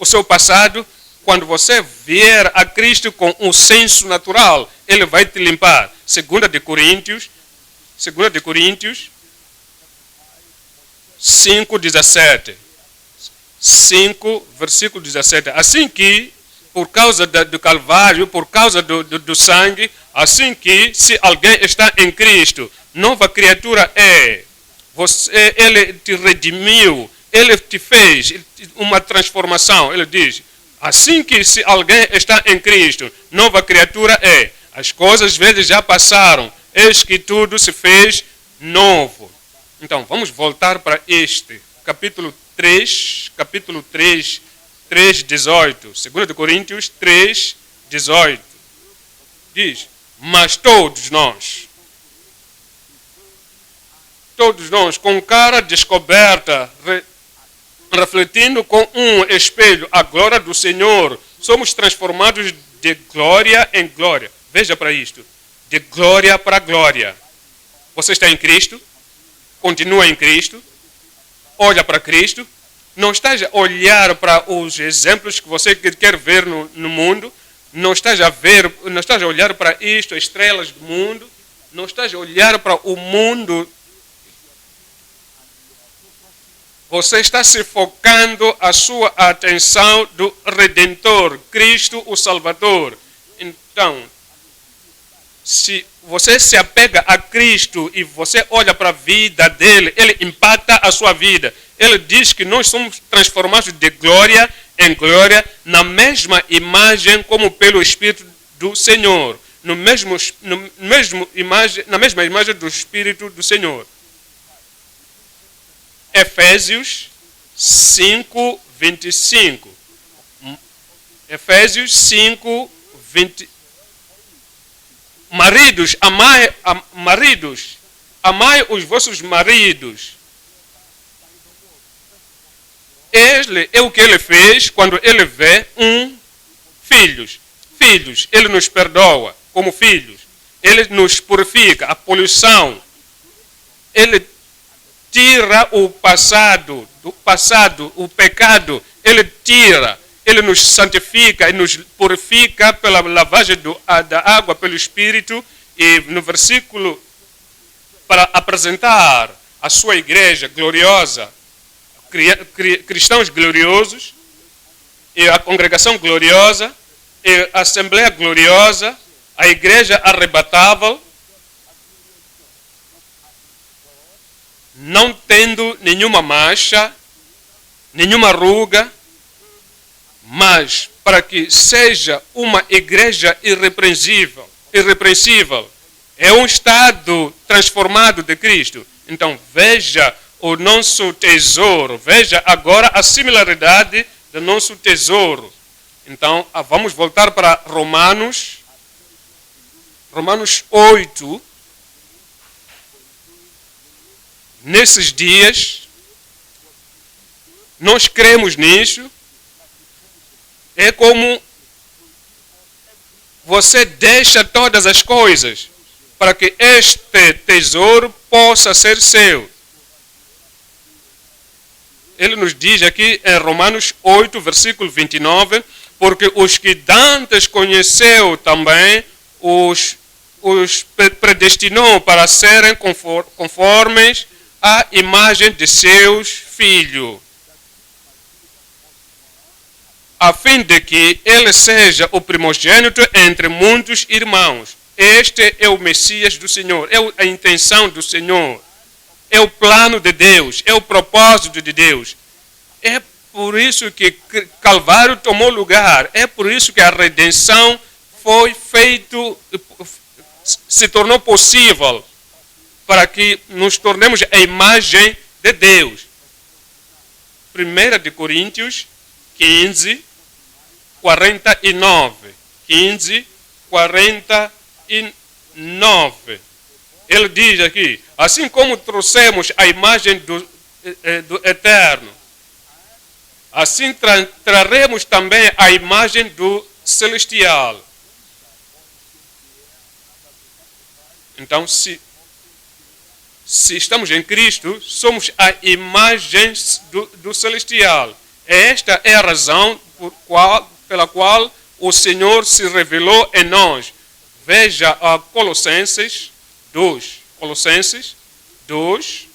seu passado. Quando você vier a Cristo com um senso natural, Ele vai te limpar. 2 de Coríntios 5:17. 5, versículo 17. Assim que, por causa do Calvário, por causa do sangue, assim que, se alguém está em Cristo, nova criatura é. Ele te redimiu, Ele te fez uma transformação. Ele diz, assim que, se alguém está em Cristo, nova criatura é. As coisas velhas já passaram, eis que tudo se fez novo. Então, vamos voltar para este, capítulo 3, 3:18. 2 de Coríntios 3:18. Diz, mas todos nós, com cara descoberta, refletindo com um espelho a glória do Senhor, somos transformados de glória em glória. Veja para isto, de glória para glória. Você está em Cristo, continua em Cristo, olha para Cristo, não esteja a olhar para os exemplos que você quer ver no mundo, não esteja a olhar para isto, as estrelas do mundo, não esteja a olhar para o mundo. Você está se focando a sua atenção do Redentor, Cristo o Salvador. Então, se você se apega a Cristo e você olha para a vida dele, ele impacta a sua vida. Ele diz que nós somos transformados de glória em glória na mesma imagem como pelo Espírito do Senhor. Na mesma imagem do Espírito do Senhor. Efésios 5:25. Efésios 5:25. Maridos, amai os vossos maridos. Ele é o que ele fez quando ele vê filhos. Filhos, ele nos perdoa como filhos. Ele nos purifica, a poluição. Ele tira o passado, o pecado, ele tira. Ele nos santifica e nos purifica pela lavagem da água pelo Espírito. E no versículo, para apresentar a sua igreja gloriosa, cristãos gloriosos, e a congregação gloriosa, e a assembleia gloriosa, a igreja arrebatável, não tendo nenhuma mancha, nenhuma ruga, mas para que seja uma igreja irrepreensível, é um estado transformado de Cristo. Então veja o nosso tesouro, veja agora a similaridade do nosso tesouro. Então vamos voltar para Romanos 8. nesses dias, nós cremos nisso, é como você deixa todas as coisas para que este tesouro possa ser seu. Ele nos diz aqui em Romanos 8, versículo 29, porque os que dantes conheceu também, os predestinou para serem conformes à imagem de seus filhos, a fim de que ele seja o primogênito entre muitos irmãos. Este é o Messias do Senhor, é a intenção do Senhor, é o plano de Deus, é o propósito de Deus. É por isso que Calvário tomou lugar, é por isso que a redenção foi feito, se tornou possível, para que nos tornemos a imagem de Deus. 1 de Coríntios 15, 49. 15, 49. Ele diz aqui, assim como trouxemos a imagem do Eterno, assim traremos também a imagem do Celestial. Então, se estamos em Cristo, somos a imagem do Celestial. Esta é a razão pela qual o Senhor se revelou em nós. Veja a Colossenses 2. Colossenses 2,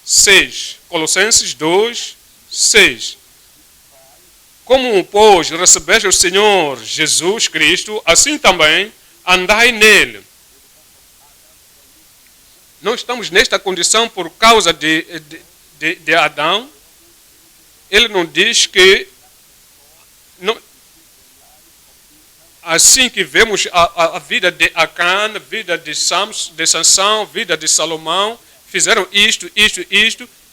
6. Colossenses 2, 6. Como, pois, recebeste o Senhor Jesus Cristo, assim também andai nele. Não estamos nesta condição por causa de Adão. Ele não diz que não, assim que vemos a vida de Acã, a vida de Sansão, a vida de Salomão, fizeram isto,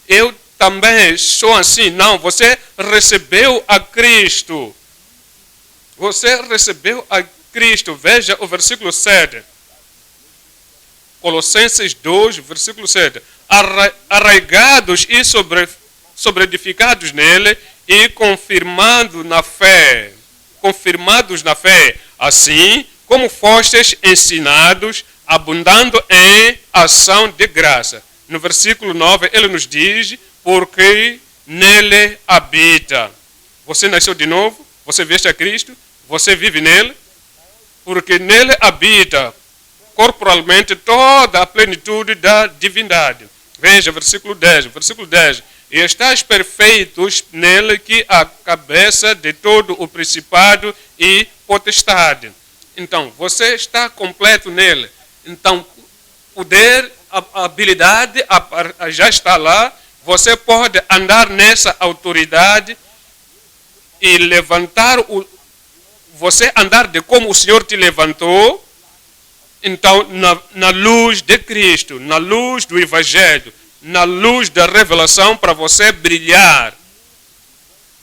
eu também sou assim. Não, você recebeu a Cristo. Você recebeu a Cristo. Veja o versículo 7. Colossenses 2, versículo 7. Arraigados e sobreedificados nele e confirmados na fé, assim como fostes ensinados, abundando em ação de graça. No versículo 9, ele nos diz, porque nele habita. Você nasceu de novo, você veste a Cristo, você vive nele, porque nele habita corporalmente toda a plenitude da divindade. Veja, versículo 10. E estáis perfeitos nele, que a cabeça de todo o principado e potestade. Então, você está completo nele. Então, poder, a habilidade já está lá. Você pode andar nessa autoridade e levantar você andar de como o Senhor te levantou. Então, na luz de Cristo, na luz do Evangelho, na luz da revelação, para você brilhar.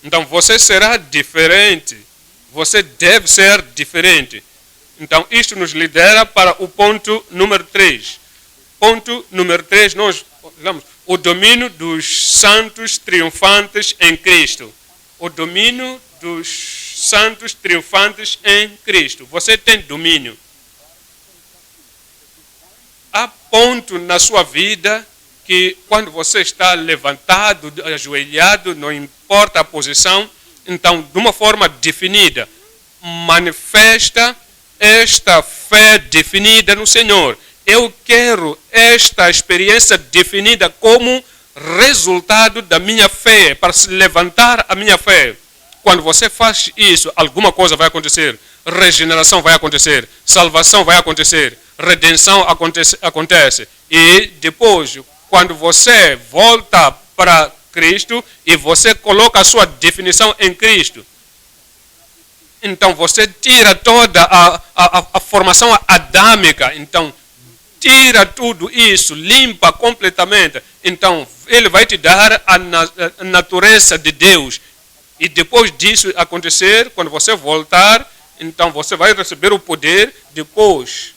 Então, você será diferente. Você deve ser diferente. Então, isto nos lidera para o ponto número 3. Ponto número 3, nós falamos o domínio dos santos triunfantes em Cristo. O domínio dos santos triunfantes em Cristo. Você tem domínio. Há ponto na sua vida que quando você está levantado, ajoelhado, não importa a posição, então, de uma forma definida, manifesta esta fé definida no Senhor. Eu quero esta experiência definida como resultado da minha fé, para se levantar a minha fé. Quando você faz isso, alguma coisa vai acontecer. Regeneração vai acontecer, salvação vai acontecer, redenção acontece. E depois, quando você volta para Cristo e você coloca a sua definição em Cristo, então você tira toda a formação adâmica, então tira tudo isso, limpa completamente. Então ele vai te dar a natureza de Deus. E depois disso acontecer, quando você voltar, então você vai receber o poder, depois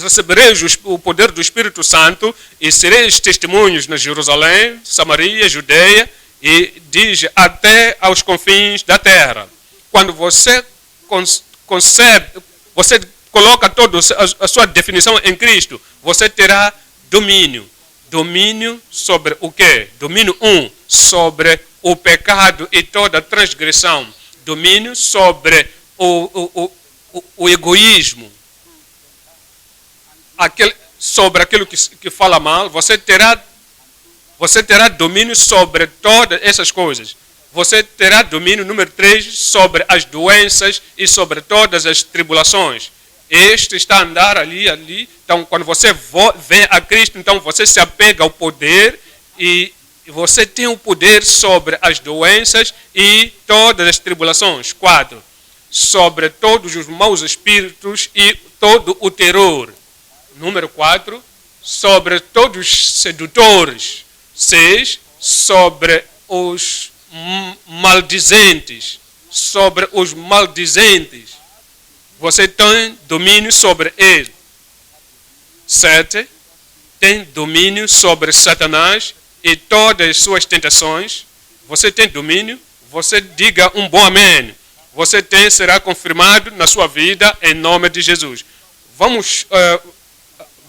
recebereis o poder do Espírito Santo e sereis testemunhos na Jerusalém, Samaria, Judeia e diz até aos confins da terra. Quando você concebe, você coloca toda a sua definição em Cristo, você terá domínio. Domínio sobre o quê? Domínio sobre o pecado e toda transgressão. Domínio sobre o egoísmo. Sobre aquilo que fala mal, você terá domínio sobre todas essas coisas. Você terá domínio, número 3, sobre as doenças e sobre todas as tribulações. Este está a andar ali. Então, quando você vem a Cristo, então você se apega ao poder e você tem o poder sobre as doenças e todas as tribulações. 4. Sobre todos os maus espíritos e todo o terror. Número 4. Sobre todos os sedutores. 6. Sobre os maldizentes. Sobre os maldizentes. Você tem domínio sobre ele. 7. Tem domínio sobre Satanás e todas as suas tentações. Você tem domínio. Você diga um bom amém. Você será confirmado na sua vida em nome de Jesus. Vamos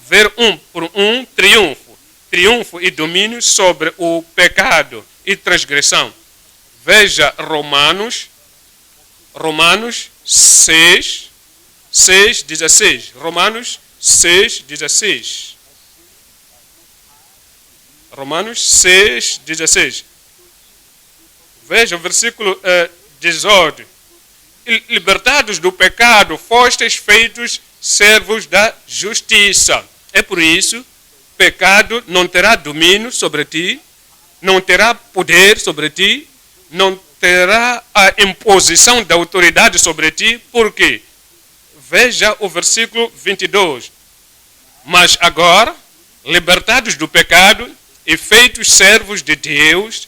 ver um por um triunfo. Triunfo e domínio sobre o pecado e transgressão. Veja Romanos 6:16. Romanos 6:16. Romanos 6:16. Veja o versículo 18. Libertados do pecado, fostes feitos servos da justiça. É por isso, pecado não terá domínio sobre ti, não terá poder sobre ti, não terá a imposição da autoridade sobre ti. Por quê? Veja o versículo 22. Mas agora, libertados do pecado e feitos servos de Deus,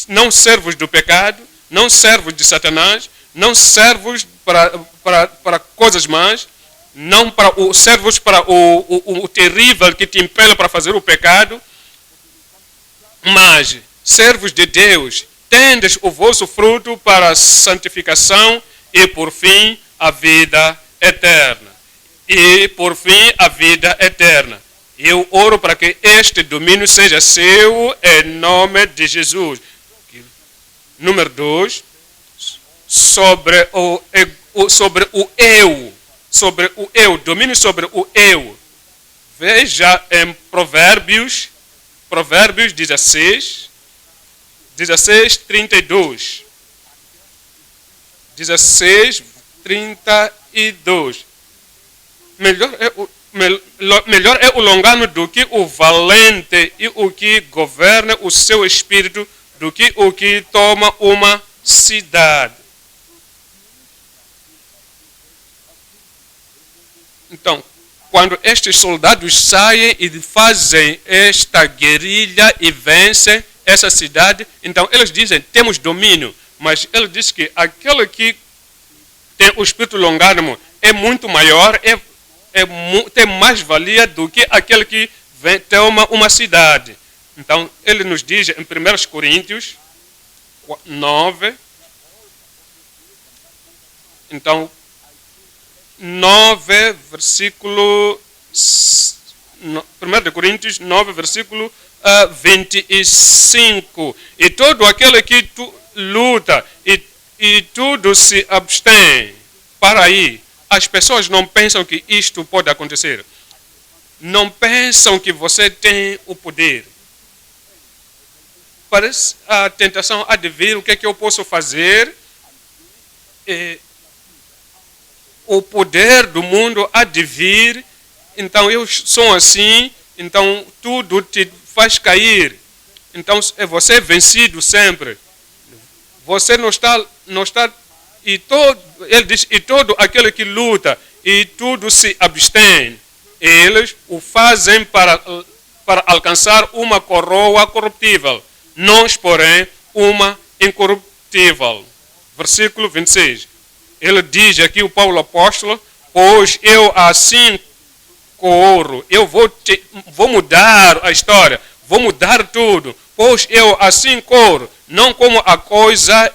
não servos do pecado, não servos de Satanás, não servos para coisas más, não servos para o terrível que te impele para fazer o pecado, mas servos de Deus, tendes o vosso fruto para a santificação e por fim a vida eterna. E por fim a vida eterna. Eu oro para que este domínio seja seu em nome de Jesus. Número 2, sobre o eu, domínio sobre o eu. Veja em Provérbios 16:32. 16:32. Melhor é o longano do que o valente e o que governa o seu espírito do que o que toma uma cidade. Então, quando estes soldados saem e fazem esta guerrilha e vencem essa cidade, então eles dizem, temos domínio. Mas ele diz que aquele que tem o espírito longânimo é muito maior, tem mais valia do que aquele que toma uma cidade. Então, ele nos diz em 1 Coríntios 9, então, 9, versículo 1 Coríntios 9, versículo 25. E todo aquele que luta e tudo se abstém. Para aí, as pessoas não pensam que isto pode acontecer. Não pensam que você tem o poder. Parece a tentação há de vir, o que é que eu posso fazer? O poder do mundo há de vir, então eu sou assim, então tudo te faz cair. Então você é vencido sempre. Você não está ele diz, e todo aquele que luta e tudo se abstém, eles o fazem para alcançar uma coroa corruptível. Nós, porém, uma incorruptível. Versículo 26. Ele diz aqui, o Paulo apóstolo, pois eu assim corro, eu vou mudar a história, vou mudar tudo, pois eu assim corro, não como a coisa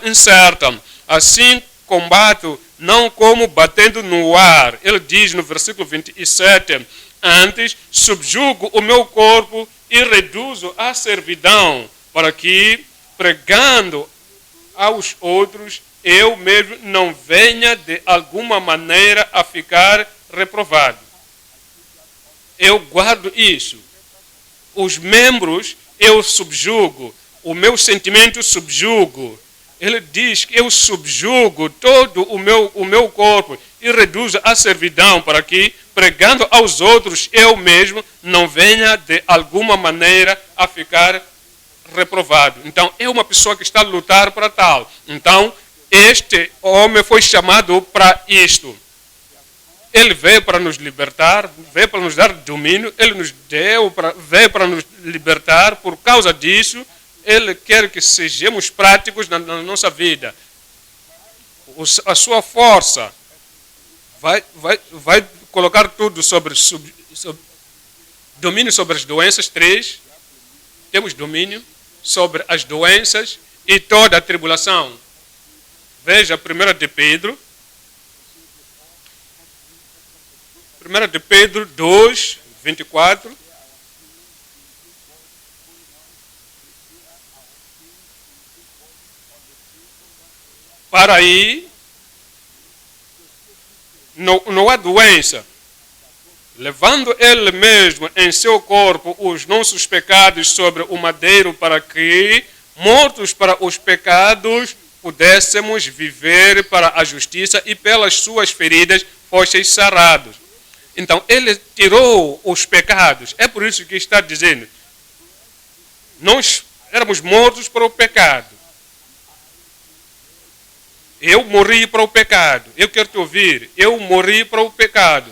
incerta, assim combato, não como batendo no ar. Ele diz no versículo 27, antes subjugo o meu corpo e reduzo a servidão, para que, pregando aos outros, eu mesmo não venha de alguma maneira a ficar reprovado. Eu guardo isso. Os membros eu subjugo, o meu sentimento subjugo. Ele diz que eu subjugo todo o meu corpo e reduzo a servidão, para que, pregando aos outros, eu mesmo não venha de alguma maneira a ficar reprovado. Então, é uma pessoa que está a lutar para tal. Então, este homem foi chamado para isto. Ele veio para nos libertar, veio para nos dar domínio, ele veio para nos libertar. Por causa disso, ele quer que sejamos práticos na nossa vida. A sua força vai colocar tudo sobre domínio sobre as doenças. 3, temos domínio sobre as doenças e toda a tribulação. Veja 1 de Pedro. 1 de Pedro 2, 24. Para aí, não há doença. Levando ele mesmo em seu corpo os nossos pecados sobre o madeiro, para que, mortos para os pecados, pudéssemos viver para a justiça, e pelas suas feridas fosseis sarados. Então, ele tirou os pecados. É por isso que está dizendo, nós éramos mortos para o pecado. Eu morri para o pecado. Eu quero te ouvir. Eu morri para o pecado.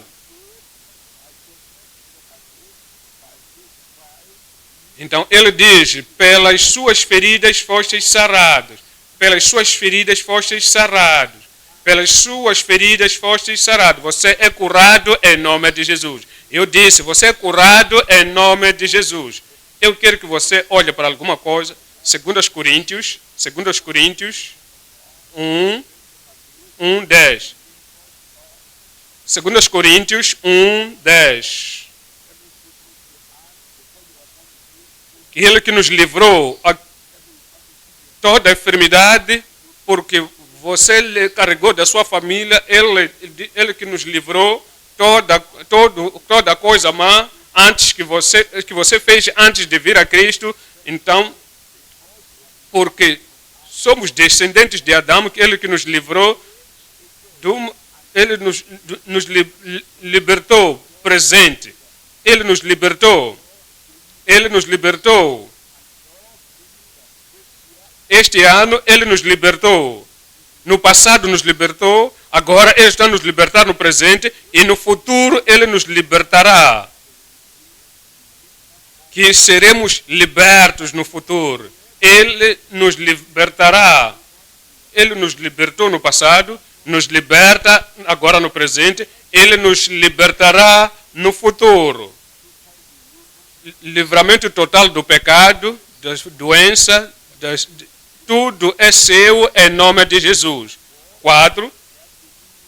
Então, ele diz, pelas suas feridas fostes sarados. Pelas suas feridas fostes sarados. Pelas suas feridas fostes sarados. Você é curado em nome de Jesus. Eu disse, você é curado em nome de Jesus. Eu quero que você olhe para alguma coisa. 2 Coríntios 1, 10. 2 Coríntios 1, 10. Ele que nos livrou a toda a enfermidade, porque você lhe carregou da sua família, ele que nos livrou toda coisa má antes que você fez antes de vir a Cristo. Então, porque somos descendentes de Adão, que ele que nos livrou, ele nos libertou presente. Ele nos libertou. Este ano ele nos libertou. No passado nos libertou, agora ele está nos libertar no presente, e no futuro ele nos libertará. Que seremos libertos no futuro. Ele nos libertará. Ele nos libertou no passado, nos liberta agora no presente, ele nos libertará no futuro. Livramento total do pecado, da doença, tudo é seu em nome de Jesus. 4,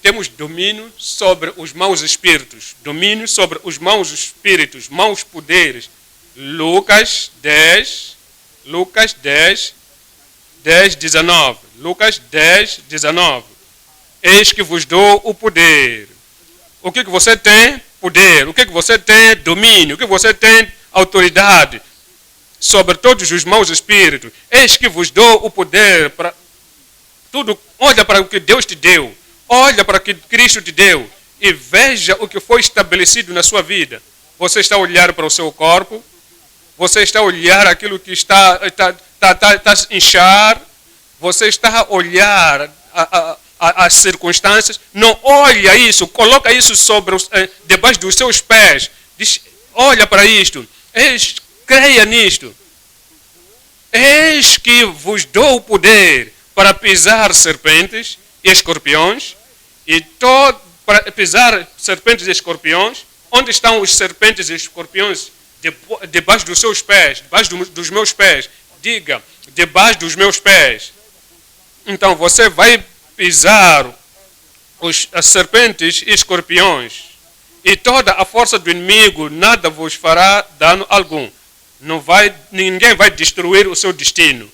temos domínio sobre os maus espíritos. Domínio sobre os maus espíritos, maus poderes. Lucas 10, 19. Lucas 10, 19. Eis que vos dou o poder. O que você tem? Poder. O que você tem? Domínio. O que você tem? Autoridade sobre todos os maus espíritos. Eis que vos dou o poder para tudo. Olha para o que Deus te deu. Olha para o que Cristo te deu. E veja o que foi estabelecido na sua vida. Você está a olhar para o seu corpo. Você está a olhar aquilo que está a inchar. Você está a olhar as circunstâncias. Não olha isso. Coloca isso debaixo dos seus pés. Diz, olha para isto. Creia nisto. Eis que vos dou o poder para pisar serpentes e escorpiões e para pisar serpentes e escorpiões. Onde estão os serpentes e escorpiões? Debaixo dos seus pés, debaixo dos meus pés. Diga, debaixo dos meus pés. Então você vai pisar as serpentes e escorpiões. E toda a força do inimigo nada vos fará dano algum. Ninguém vai destruir o seu destino.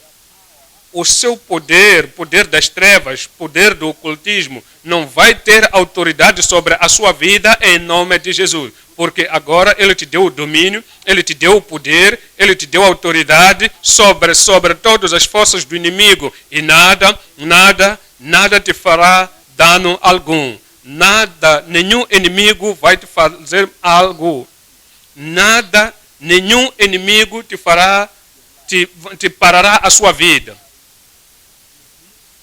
O seu poder das trevas, poder do ocultismo, não vai ter autoridade sobre a sua vida em nome de Jesus. Porque agora Ele te deu o domínio, Ele te deu o poder, Ele te deu a autoridade sobre todas as forças do inimigo. E nada te fará dano algum. Nenhum inimigo vai te fazer algo. Nenhum inimigo te parará a sua vida.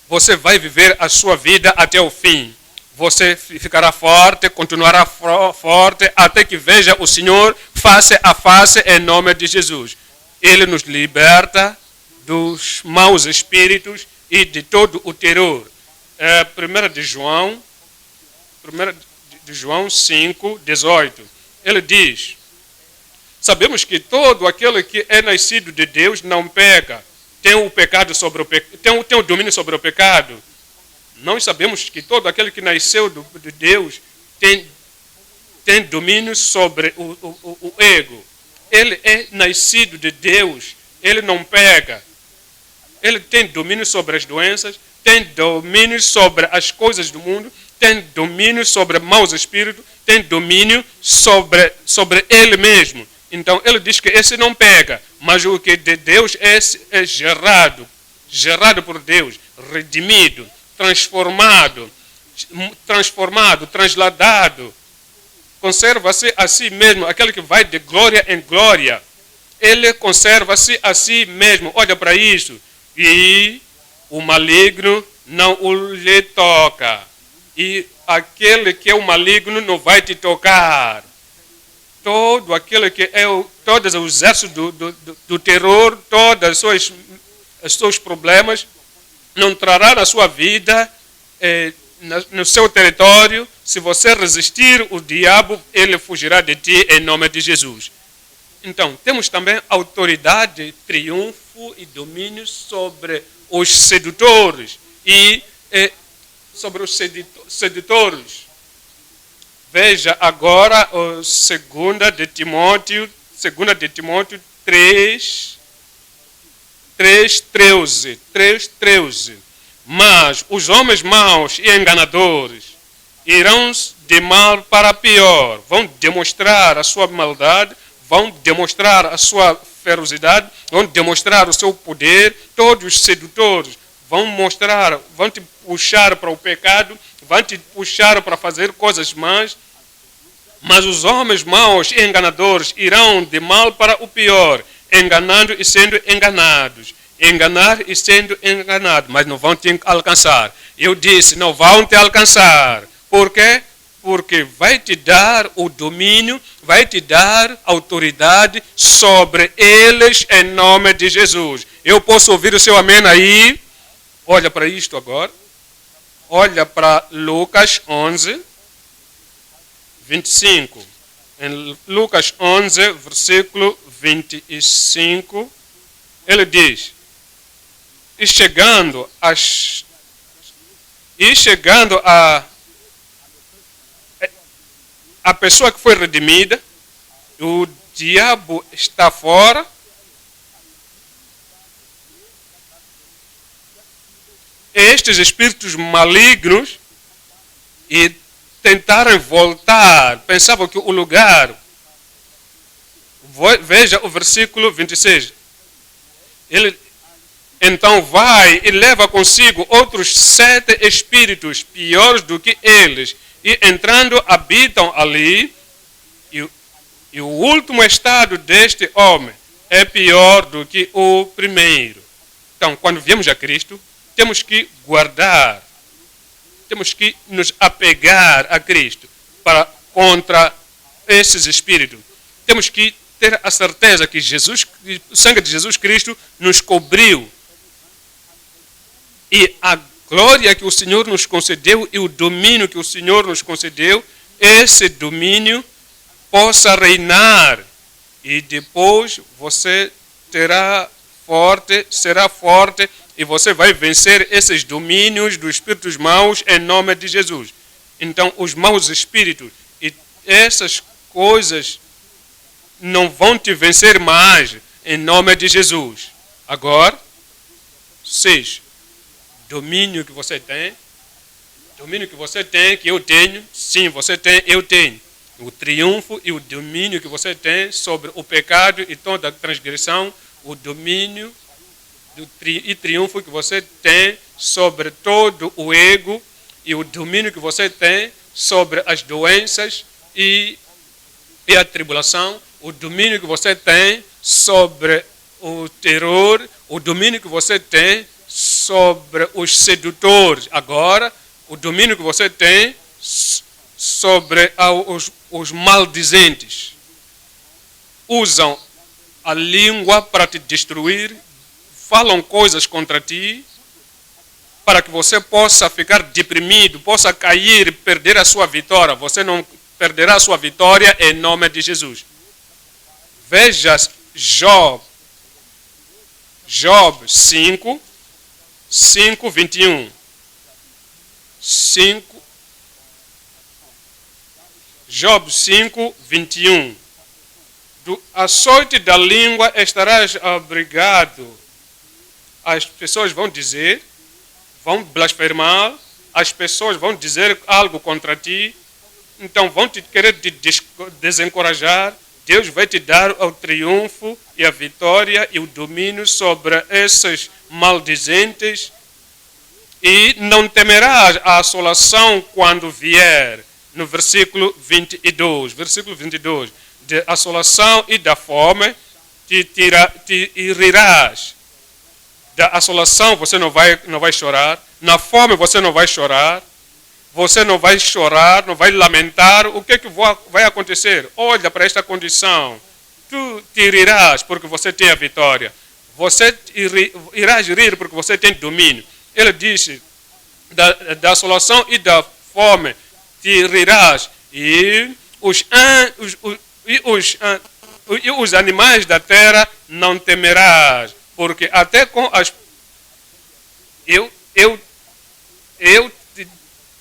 Você vai viver a sua vida até o fim. Você ficará forte, continuará forte, até que veja o Senhor face a face em nome de Jesus. Ele nos liberta dos maus espíritos e de todo o terror. 1 de João 5, 18. Ele diz: sabemos que todo aquele que é nascido de Deus não peca. Tem o pecado tem o domínio sobre o pecado. Nós sabemos que todo aquele que nasceu de Deus tem domínio sobre o ego. Ele é nascido de Deus, ele não peca. Ele tem domínio sobre as doenças, tem domínio sobre as coisas do mundo, tem domínio sobre maus espíritos, tem domínio sobre ele mesmo. Então ele diz que esse não pega, mas o que de Deus é gerado por Deus, redimido, transformado, transladado, conserva-se a si mesmo, aquele que vai de glória em glória, ele conserva-se a si mesmo. Olha para isso. E o maligno não lhe toca. E aquele que é o maligno não vai te tocar. Todo aquele que é todos os exércitos do terror, todos os seus problemas, não trará na sua vida, no seu território. Se você resistir o diabo, ele fugirá de ti em nome de Jesus. Então, temos também autoridade, triunfo e domínio sobre os sedutores e sobre os sedutores. Veja agora o 2 de Timóteo 3:13. Mas os homens maus e enganadores irão de mal para pior. Vão demonstrar a sua maldade, vão demonstrar a sua ferocidade, vão demonstrar o seu poder. Todos os sedutores vão te puxar para o pecado, vão te puxar para fazer coisas más. Mas os homens maus e enganadores irão de mal para o pior, enganando e sendo enganados. Enganar e sendo enganado, mas não vão te alcançar. Eu disse, não vão te alcançar. Por quê? Porque vai te dar o domínio, vai te dar autoridade sobre eles em nome de Jesus. Eu posso ouvir o seu amém aí? Olha para isto agora. Olha para Lucas 11, 25. Em Lucas 11, versículo 25, ele diz: E chegando a pessoa que foi redimida, o diabo está fora. Estes espíritos malignos e tentaram voltar, pensavam que o lugar. Veja o versículo 26. Ele então vai e leva consigo outros 7 espíritos piores do que eles, e entrando habitam ali, e o último estado deste homem é pior do que o primeiro. Então, quando viemos a Cristo, temos que guardar, temos que nos apegar a Cristo contra esses espíritos. Temos que ter a certeza que o sangue de Jesus Cristo nos cobriu. E glória que o Senhor nos concedeu e o domínio que o Senhor nos concedeu, esse domínio possa reinar. E depois você será forte e você vai vencer esses domínios dos espíritos maus em nome de Jesus. Então, os maus espíritos e essas coisas não vão te vencer mais em nome de Jesus. Agora, 6. Domínio que você tem, que eu tenho, sim, você tem, eu tenho. O triunfo e o domínio que você tem sobre o pecado e toda a transgressão, o domínio e triunfo que você tem sobre todo o ego e o domínio que você tem sobre as doenças e a tribulação, o domínio que você tem sobre o terror, o domínio que você tem sobre os sedutores. Agora, o domínio que você tem sobre os maldizentes. Usam a língua para te destruir, falam coisas contra ti, para que você possa ficar deprimido, possa cair, perder a sua vitória. Você não perderá a sua vitória em nome de Jesus. Veja Job 5, 21. Job 5, 21. Do açoite da língua estarás abrigado. As pessoas vão dizer, vão blasfemar, as pessoas vão dizer algo contra ti, então vão te querer te desencorajar. Deus vai te dar o triunfo e a vitória e o domínio sobre esses maldizentes e não temerás a assolação quando vier. No versículo 22, de assolação e da fome te rirás. Da assolação você não vai chorar, na fome você não vai chorar, não vai lamentar. O que vai acontecer? Olha para esta condição, tu te rirás porque você tem a vitória, você irás rir porque você tem domínio. Ele disse, da assolação e da fome te rirás, e os animais da terra não temerás, porque até com as...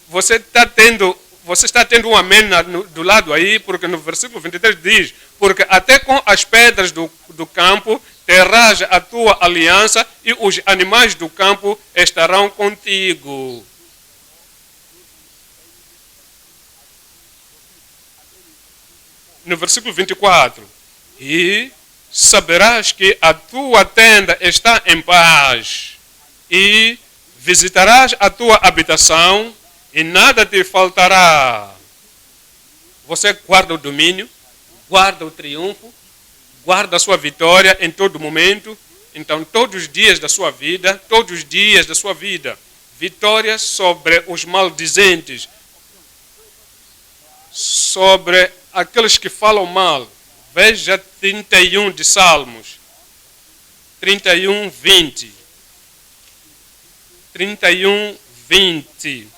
Você está tendo um amém do lado aí, porque no versículo 23 diz, porque até com as pedras do campo terás a tua aliança e os animais do campo estarão contigo. No versículo 24, e saberás que a tua tenda está em paz, e visitarás a tua habitação, e nada te faltará. Você guarda o domínio, guarda o triunfo, guarda a sua vitória em todo momento. Então, todos os dias da sua vida, vitória sobre os maldizentes, sobre aqueles que falam mal. Veja 31 de Salmos, 31, 20. 31, 20.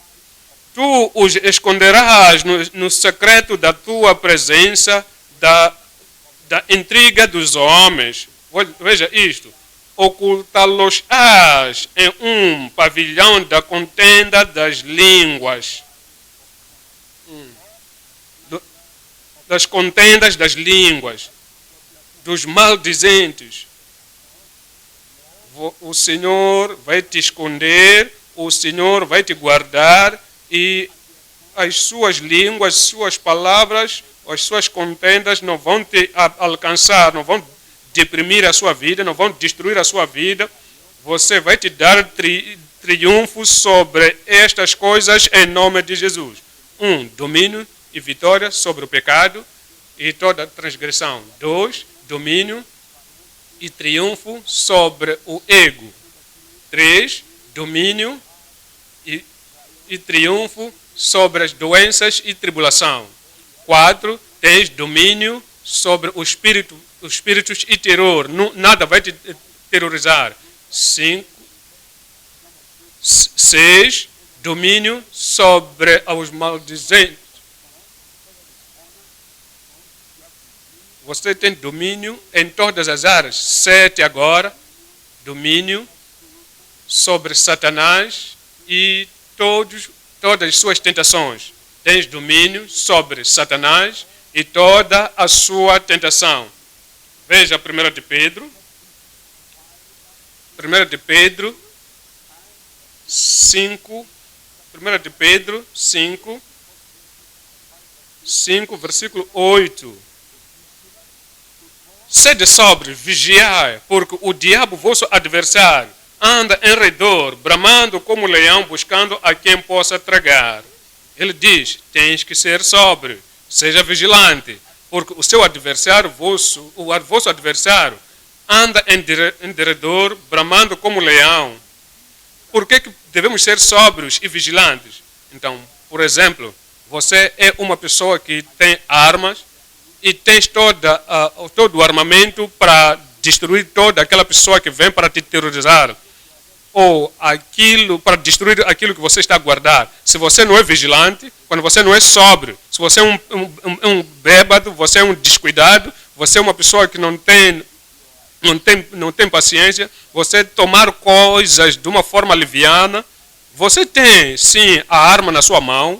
Tu os esconderás no secreto da tua presença, da intriga dos homens. Veja isto. Ocultá-los-ás em um pavilhão da contenda das línguas. Das contendas das línguas, dos maldizentes. O Senhor vai te esconder, o Senhor vai te guardar, e as suas línguas, suas palavras, as suas contendas não vão te alcançar, não vão deprimir a sua vida, não vão destruir a sua vida. Você vai te dar triunfo sobre estas coisas em nome de Jesus. Domínio e vitória sobre o pecado e toda transgressão. 2, domínio e triunfo sobre o ego. 3, domínio e triunfo sobre as doenças e tribulação. 4, tens domínio sobre os espíritos e terror. Nada vai te terrorizar. 5, 6. Domínio sobre os maldizentes. Você tem domínio em todas as áreas. 7 agora. Domínio sobre Satanás e todas as suas tentações. Tens domínio sobre Satanás e toda a sua tentação. Veja 1 de Pedro. 1 de Pedro 5. 1 de Pedro 5, versículo 8. Sede sóbrios, vigiai, porque o diabo, vosso adversário, anda em redor, bramando como leão, buscando a quem possa tragar. Ele diz, tens que ser sóbrio, seja vigilante, porque o seu adversário, o vosso adversário, anda em redor, bramando como leão. Por que devemos ser sóbrios e vigilantes? Então, por exemplo, você é uma pessoa que tem armas e tens todo o armamento para destruir toda aquela pessoa que vem para te terrorizar. Ou para destruir aquilo que você está a guardar. Se você não é vigilante, quando você não é sóbrio, se você é um bêbado, você é um descuidado, você é uma pessoa que não tem paciência, você tomar coisas de uma forma liviana, você tem sim a arma na sua mão,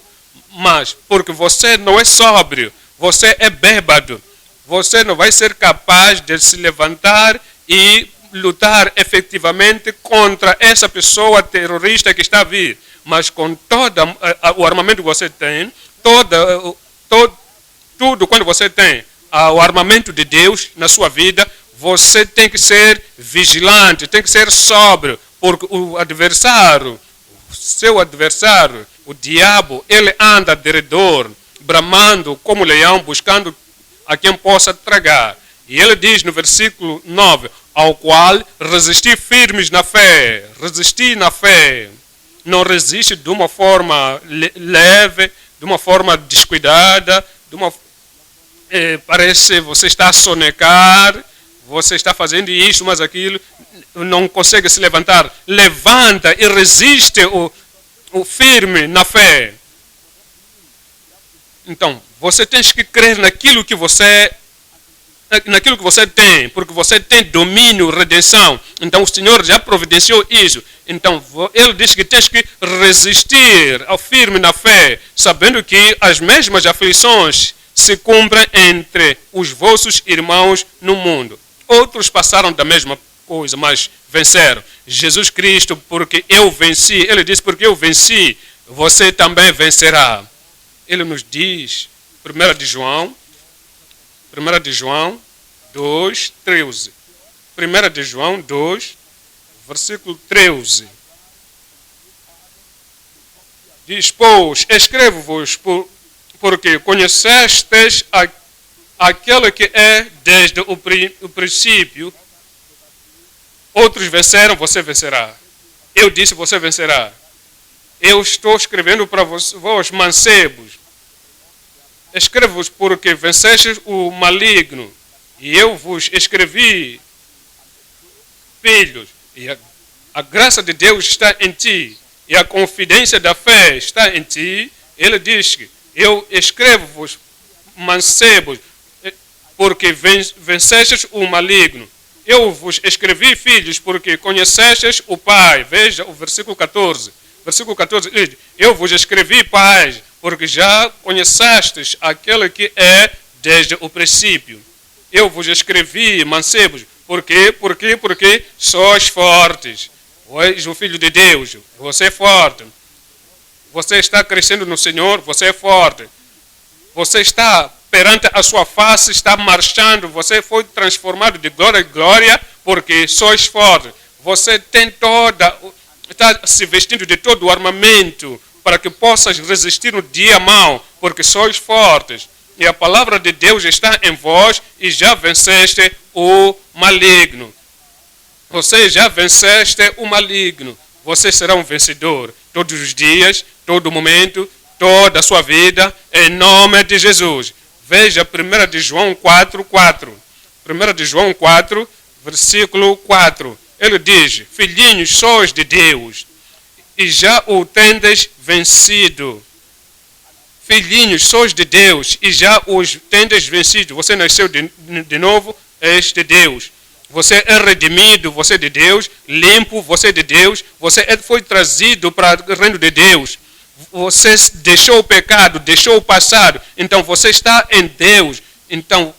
mas porque você não é sóbrio, você é bêbado, você não vai ser capaz de se levantar e lutar efetivamente contra essa pessoa terrorista que está a vir. Mas com todo o armamento que você tem, tudo quando você tem o armamento de Deus na sua vida, você tem que ser vigilante, tem que ser sóbrio, porque o adversário, seu adversário, o diabo, ele anda de redor, bramando como leão, buscando a quem possa tragar. E ele diz no versículo 9, ao qual resisti firmes na fé, resisti na fé. Não resiste de uma forma leve, de uma forma descuidada, parece você está a sonecar, você está fazendo isso, mas aquilo, não consegue se levantar. Levanta e resiste o firme na fé. Então, você tem que crer naquilo que você tem, porque você tem domínio, redenção. Então, o Senhor já providenciou isso. Então, ele diz que tens que resistir ao firme na fé, sabendo que as mesmas aflições se cumprem entre os vossos irmãos no mundo. Outros passaram da mesma coisa, mas venceram. Jesus Cristo, porque eu venci, ele diz, porque eu venci, você também vencerá. Ele nos diz, 1 de João 2, 13. 1 de João 2, versículo 13. Diz, pois, escrevo-vos porque conhecestes aquele que é desde o princípio. Outros venceram, você vencerá. Eu disse, você vencerá. Eu estou escrevendo para vós, mancebos. Escrevo-vos porque vencestes o maligno. E eu vos escrevi, filhos. E a graça de Deus está em ti. E a confidência da fé está em ti. Ele diz que eu escrevo-vos, mancebos, porque vencestes o maligno. Eu vos escrevi, filhos, porque conhecestes o Pai. Veja o versículo 14. Versículo 14 diz, eu vos escrevi, pais, porque já conhecestes aquele que é desde o princípio. Eu vos escrevi, mancebos, porque sois fortes. És o Filho de Deus, você é forte. Você está crescendo no Senhor, você é forte. Você está perante a sua face, está marchando, você foi transformado de glória em glória, porque sois fortes. Você tem está se vestindo de todo o armamento para que possas resistir no dia mau, porque sois fortes. E a palavra de Deus está em vós e já venceste o maligno. Você já venceste o maligno. Você será um vencedor todos os dias, todo momento, toda a sua vida, em nome de Jesus. Veja 1 de João 4, 4. 1 de João 4, versículo 4. Ele diz, filhinhos, sois de Deus, e já o tendes vencido. Filhinhos, sois de Deus e já os tendes vencido. Você nasceu de novo, és de Deus. Você é redimido, você é de Deus. Limpo, você é de Deus. Você foi trazido para o reino de Deus. Você deixou o pecado, deixou o passado. Então você está em Deus. Então,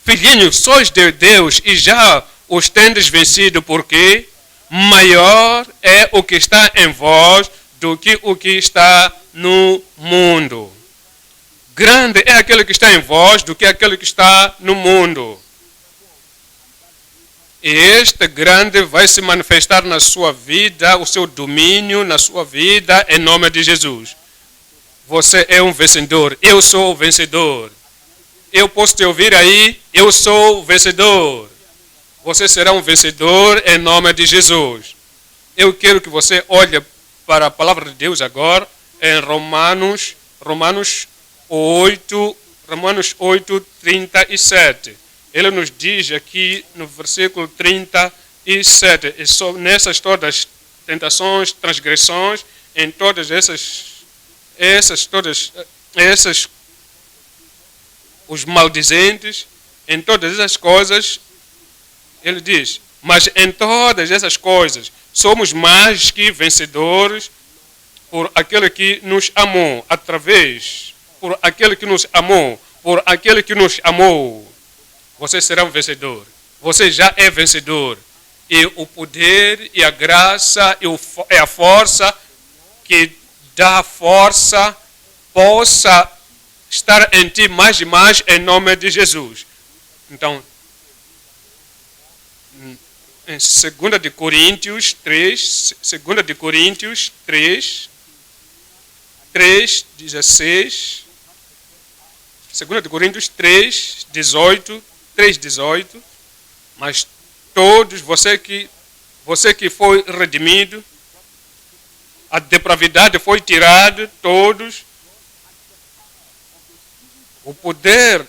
filhinhos, sois de Deus e já os tendes vencido, porque maior é o que está em vós do que o que está no mundo. Grande é aquele que está em vós do que aquele que está no mundo. E este grande vai se manifestar na sua vida, o seu domínio na sua vida, em nome de Jesus. Você é um vencedor, eu sou o vencedor. Eu posso te ouvir aí, eu sou o vencedor. Você será um vencedor em nome de Jesus. Eu quero que você olhe para a palavra de Deus agora, em Romanos 8, 37. Ele nos diz aqui no versículo 37, e sobre nessas todas tentações, transgressões, em todas os maldizentes, em todas essas coisas, ele diz, mas em todas essas coisas somos mais que vencedores por aquele que nos amou, por aquele que nos amou. Você será um vencedor. Você já é vencedor. E o poder e a graça e a força que dá força possa estar em ti mais e mais em nome de Jesus. Então, em 2 de Coríntios 3, 16, 2 de Coríntios 3, 18, mas todos, você que foi redimido, a depravidade foi tirada, todos, o poder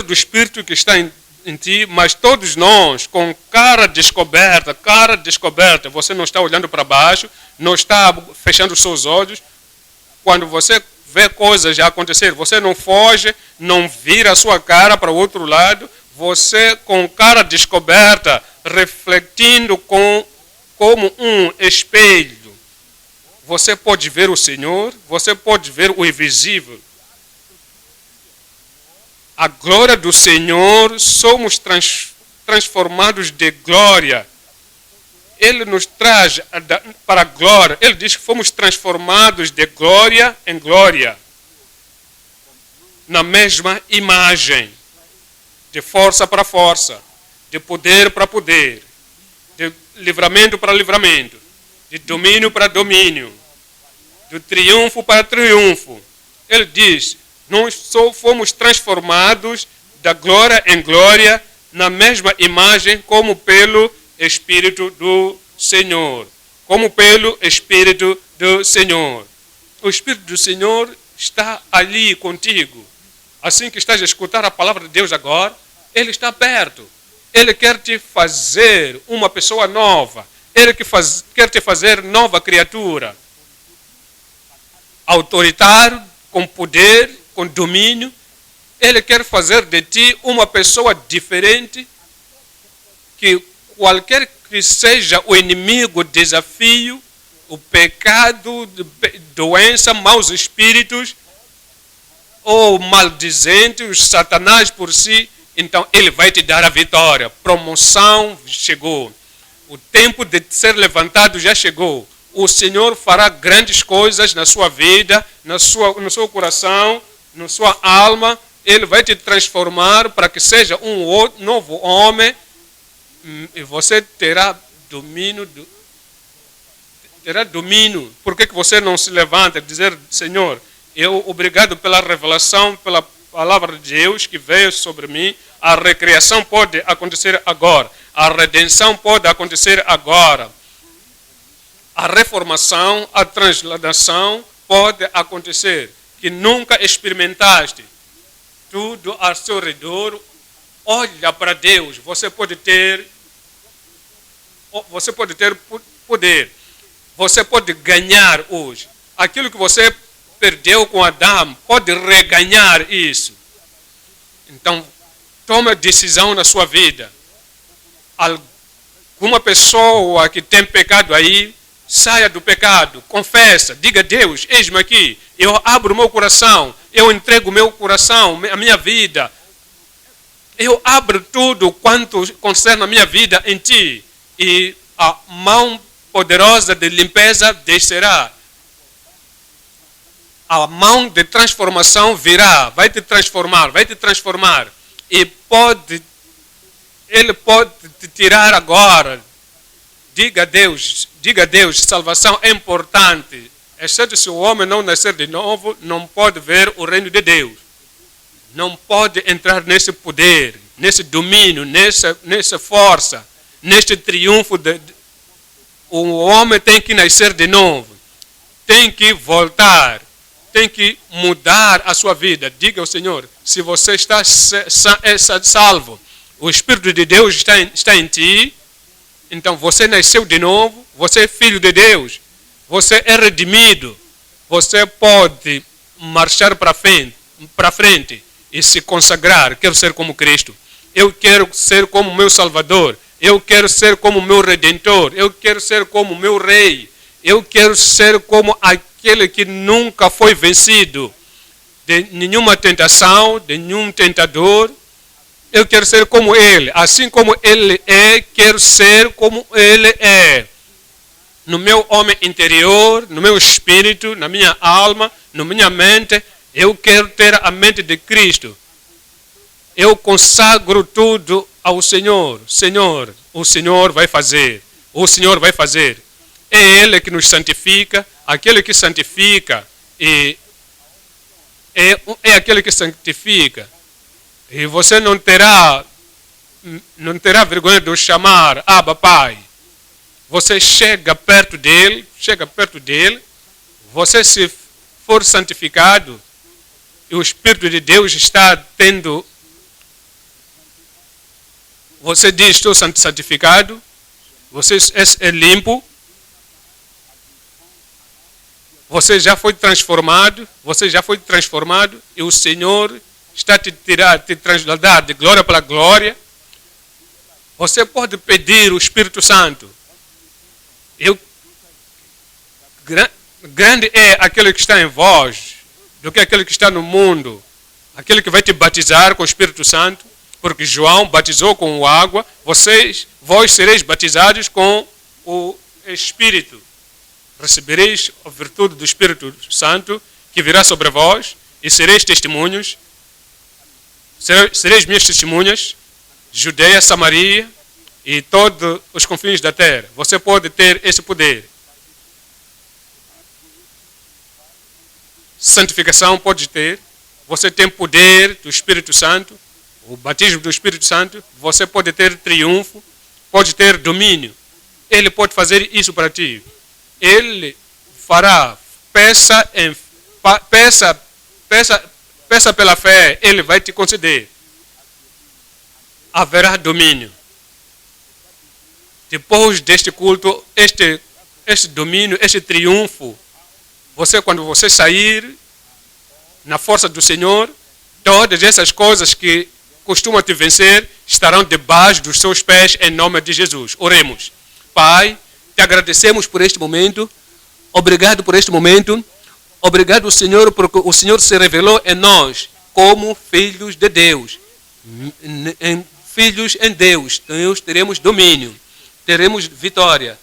do Espírito que está em ti, mas todos nós, com cara descoberta, você não está olhando para baixo, não está fechando os seus olhos, quando você vê coisas já acontecer, você não foge, não vira a sua cara para o outro lado, você com cara descoberta, refletindo como um espelho. Você pode ver o Senhor, você pode ver o invisível. A glória do Senhor, somos transformados de glória. Ele nos traz para a glória. Ele diz que fomos transformados de glória em glória. Na mesma imagem. De força para força. De poder para poder. De livramento para livramento. De domínio para domínio. De triunfo para triunfo. Ele diz, nós só fomos transformados da glória em glória na mesma imagem como pelo Espírito do Senhor. Como pelo Espírito do Senhor. O Espírito do Senhor está ali contigo. Assim que estás a escutar a palavra de Deus agora, Ele está perto. Ele quer te fazer uma pessoa nova. Ele quer te fazer nova criatura. Autoritário, com poder, com domínio. Ele quer fazer de ti uma pessoa diferente, que qualquer que seja o inimigo, o desafio, o pecado, doença, maus espíritos, ou maldizentes, Satanás por si, então ele vai te dar a vitória. Promoção chegou. O tempo de ser levantado já chegou. O Senhor fará grandes coisas na sua vida, no seu coração, na sua alma. Ele vai te transformar para que seja um novo homem. E você terá domínio. Por que você não se levanta e dizer, Senhor, obrigado pela revelação, pela palavra de Deus que veio sobre mim. A recriação pode acontecer agora. A redenção pode acontecer agora. A reformação, a transladação pode acontecer. Que nunca experimentaste. Tudo ao seu redor. Olha para Deus. Você pode ter poder. você pode ganhar hoje. Aquilo que você perdeu com Adão, pode reganhar isso. Então, tome a decisão na sua vida. Alguma pessoa que tem pecado aí, saia do pecado, confessa, diga a Deus, eis-me aqui, eu abro o meu coração, eu entrego o meu coração, a minha vida, eu abro tudo quanto concerne a minha vida em ti, e a mão poderosa de limpeza descerá. A mão de transformação virá, vai te transformar, e ele pode te tirar agora. Diga a Deus, salvação é importante. Exceto se o homem não nascer de novo, não pode ver o reino de Deus. Não pode entrar nesse poder, nesse domínio, nessa força, neste triunfo. O homem tem que nascer de novo. Tem que voltar. Tem que mudar a sua vida. Diga ao Senhor, se você está salvo, o Espírito de Deus está em ti, então você nasceu de novo, você é filho de Deus, você é redimido, você pode marchar para frente e se consagrar. Quero ser como Cristo, eu quero ser como meu Salvador, eu quero ser como meu Redentor, eu quero ser como meu Rei, eu quero ser como aquele que nunca foi vencido de nenhuma tentação, de nenhum tentador. Eu quero ser como Ele. Assim como Ele é, quero ser como Ele é. No meu homem interior, no meu espírito, na minha alma, na minha mente, eu quero ter a mente de Cristo. Eu consagro tudo ao Senhor. Senhor, o Senhor vai fazer. O Senhor vai fazer. É Ele que nos santifica. Aquele que santifica é aquele que santifica. E você não terá vergonha de o chamar Abba Pai. Você chega perto dele, você se for santificado, e o Espírito de Deus está tendo, você diz, estou santificado, você é limpo, você já foi transformado, e o Senhor está te transladar de glória para glória. Você pode pedir o Espírito Santo. Grande é aquele que está em vós do que aquele que está no mundo. Aquele que vai te batizar com o Espírito Santo, porque João batizou com água, vós sereis batizados com o Espírito. Recebereis a virtude do Espírito Santo que virá sobre vós e sereis testemunhos. Sereis minhas testemunhas, Judeia, Samaria e todos os confins da terra. Você pode ter esse poder. Santificação pode ter. Você tem poder do Espírito Santo, o batismo do Espírito Santo. Você pode ter triunfo, pode ter domínio. Ele pode fazer isso para ti. Ele fará. Peça pela fé, Ele vai te conceder. Haverá domínio. Depois deste culto, este domínio, este triunfo, quando você sair na força do Senhor, todas essas coisas que costumam te vencer estarão debaixo dos seus pés em nome de Jesus. Oremos. Pai, te agradecemos por este momento. Obrigado por este momento. Obrigado, Senhor, porque o Senhor se revelou em nós como filhos de Deus. Filhos em Deus. Nós teremos domínio, teremos vitória,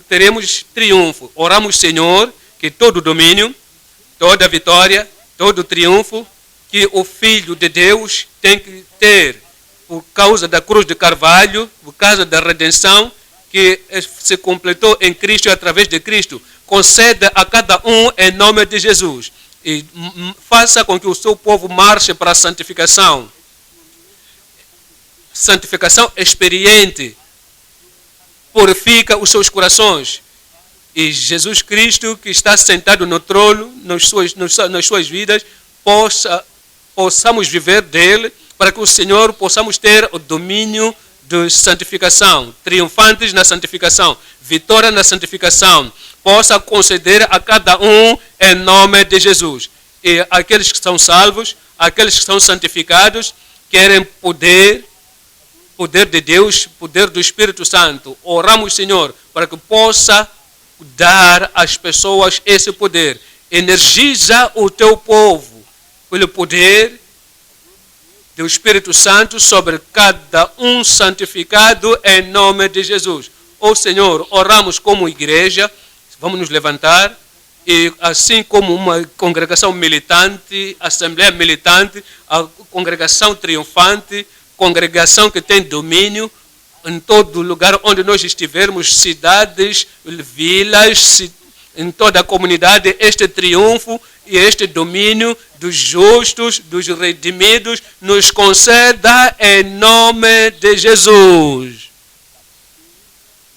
teremos triunfo. Oramos, Senhor, que todo domínio, toda vitória, todo triunfo que o Filho de Deus tem que ter por causa da cruz de Carvalho, por causa da redenção que se completou em Cristo e através de Cristo, conceda a cada um em nome de Jesus. E faça com que o seu povo marche para a santificação. Santificação experiente. Purifica os seus corações. E Jesus Cristo, que está sentado no trono, nas suas vidas, possamos viver dele, para que o Senhor possamos ter o domínio de santificação, triunfantes na santificação, vitória na santificação, possa conceder a cada um em nome de Jesus. E aqueles que são salvos, aqueles que são santificados, querem poder de Deus, poder do Espírito Santo. Oramos, Senhor, para que possa dar às pessoas esse poder. Energiza o teu povo pelo poder do Espírito Santo sobre cada um santificado em nome de Jesus. Ó Senhor, oramos como igreja, vamos nos levantar e assim como uma congregação militante, assembleia militante, a congregação triunfante, congregação que tem domínio em todo lugar onde nós estivermos, cidades, vilas, em toda a comunidade, este triunfo e este domínio dos justos, dos redimidos, nos conceda em nome de Jesus.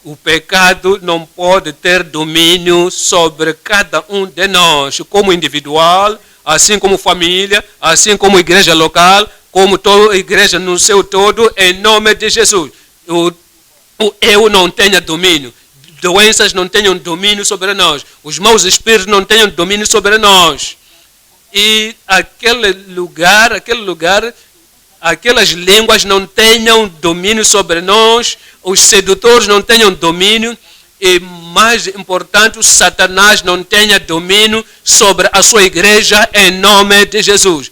O pecado não pode ter domínio sobre cada um de nós, como individual, assim como família, assim como igreja local, como toda igreja no seu todo, em nome de Jesus. O eu não tenha domínio. Doenças não tenham domínio sobre nós. Os maus espíritos não tenham domínio sobre nós. E aquele lugar, aquelas línguas não tenham domínio sobre nós. Os sedutores não tenham domínio. E mais importante, o Satanás não tenha domínio sobre a sua igreja em nome de Jesus.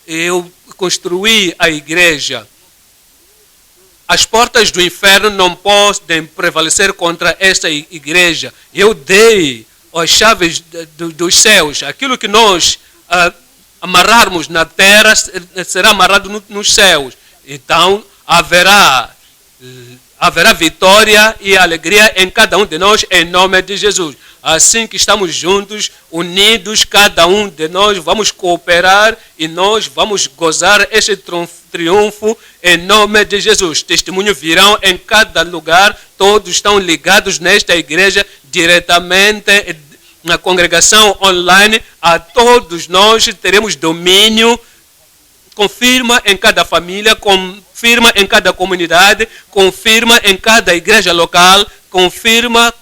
Eu construí a igreja. As portas do inferno não podem prevalecer contra esta igreja. Eu dei as chaves dos céus. Aquilo que nós amarrarmos na terra será amarrado nos céus. Então haverá vitória e alegria em cada um de nós, em nome de Jesus. Assim que estamos juntos, unidos, cada um de nós, vamos cooperar e nós vamos gozar este triunfo em nome de Jesus. Testemunhos virão em cada lugar, todos estão ligados nesta igreja, diretamente na congregação online, a todos nós teremos domínio. Confirma em cada família, confirma em cada comunidade, confirma em cada igreja local, confirma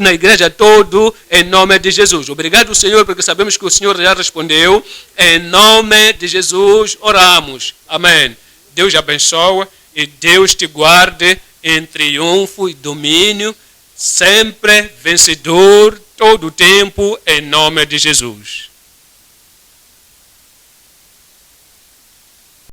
na igreja todo, em nome de Jesus. Obrigado, Senhor, porque sabemos que o Senhor já respondeu. Em nome de Jesus, oramos. Amém. Deus abençoe e Deus te guarde em triunfo e domínio, sempre vencedor, todo o tempo, em nome de Jesus.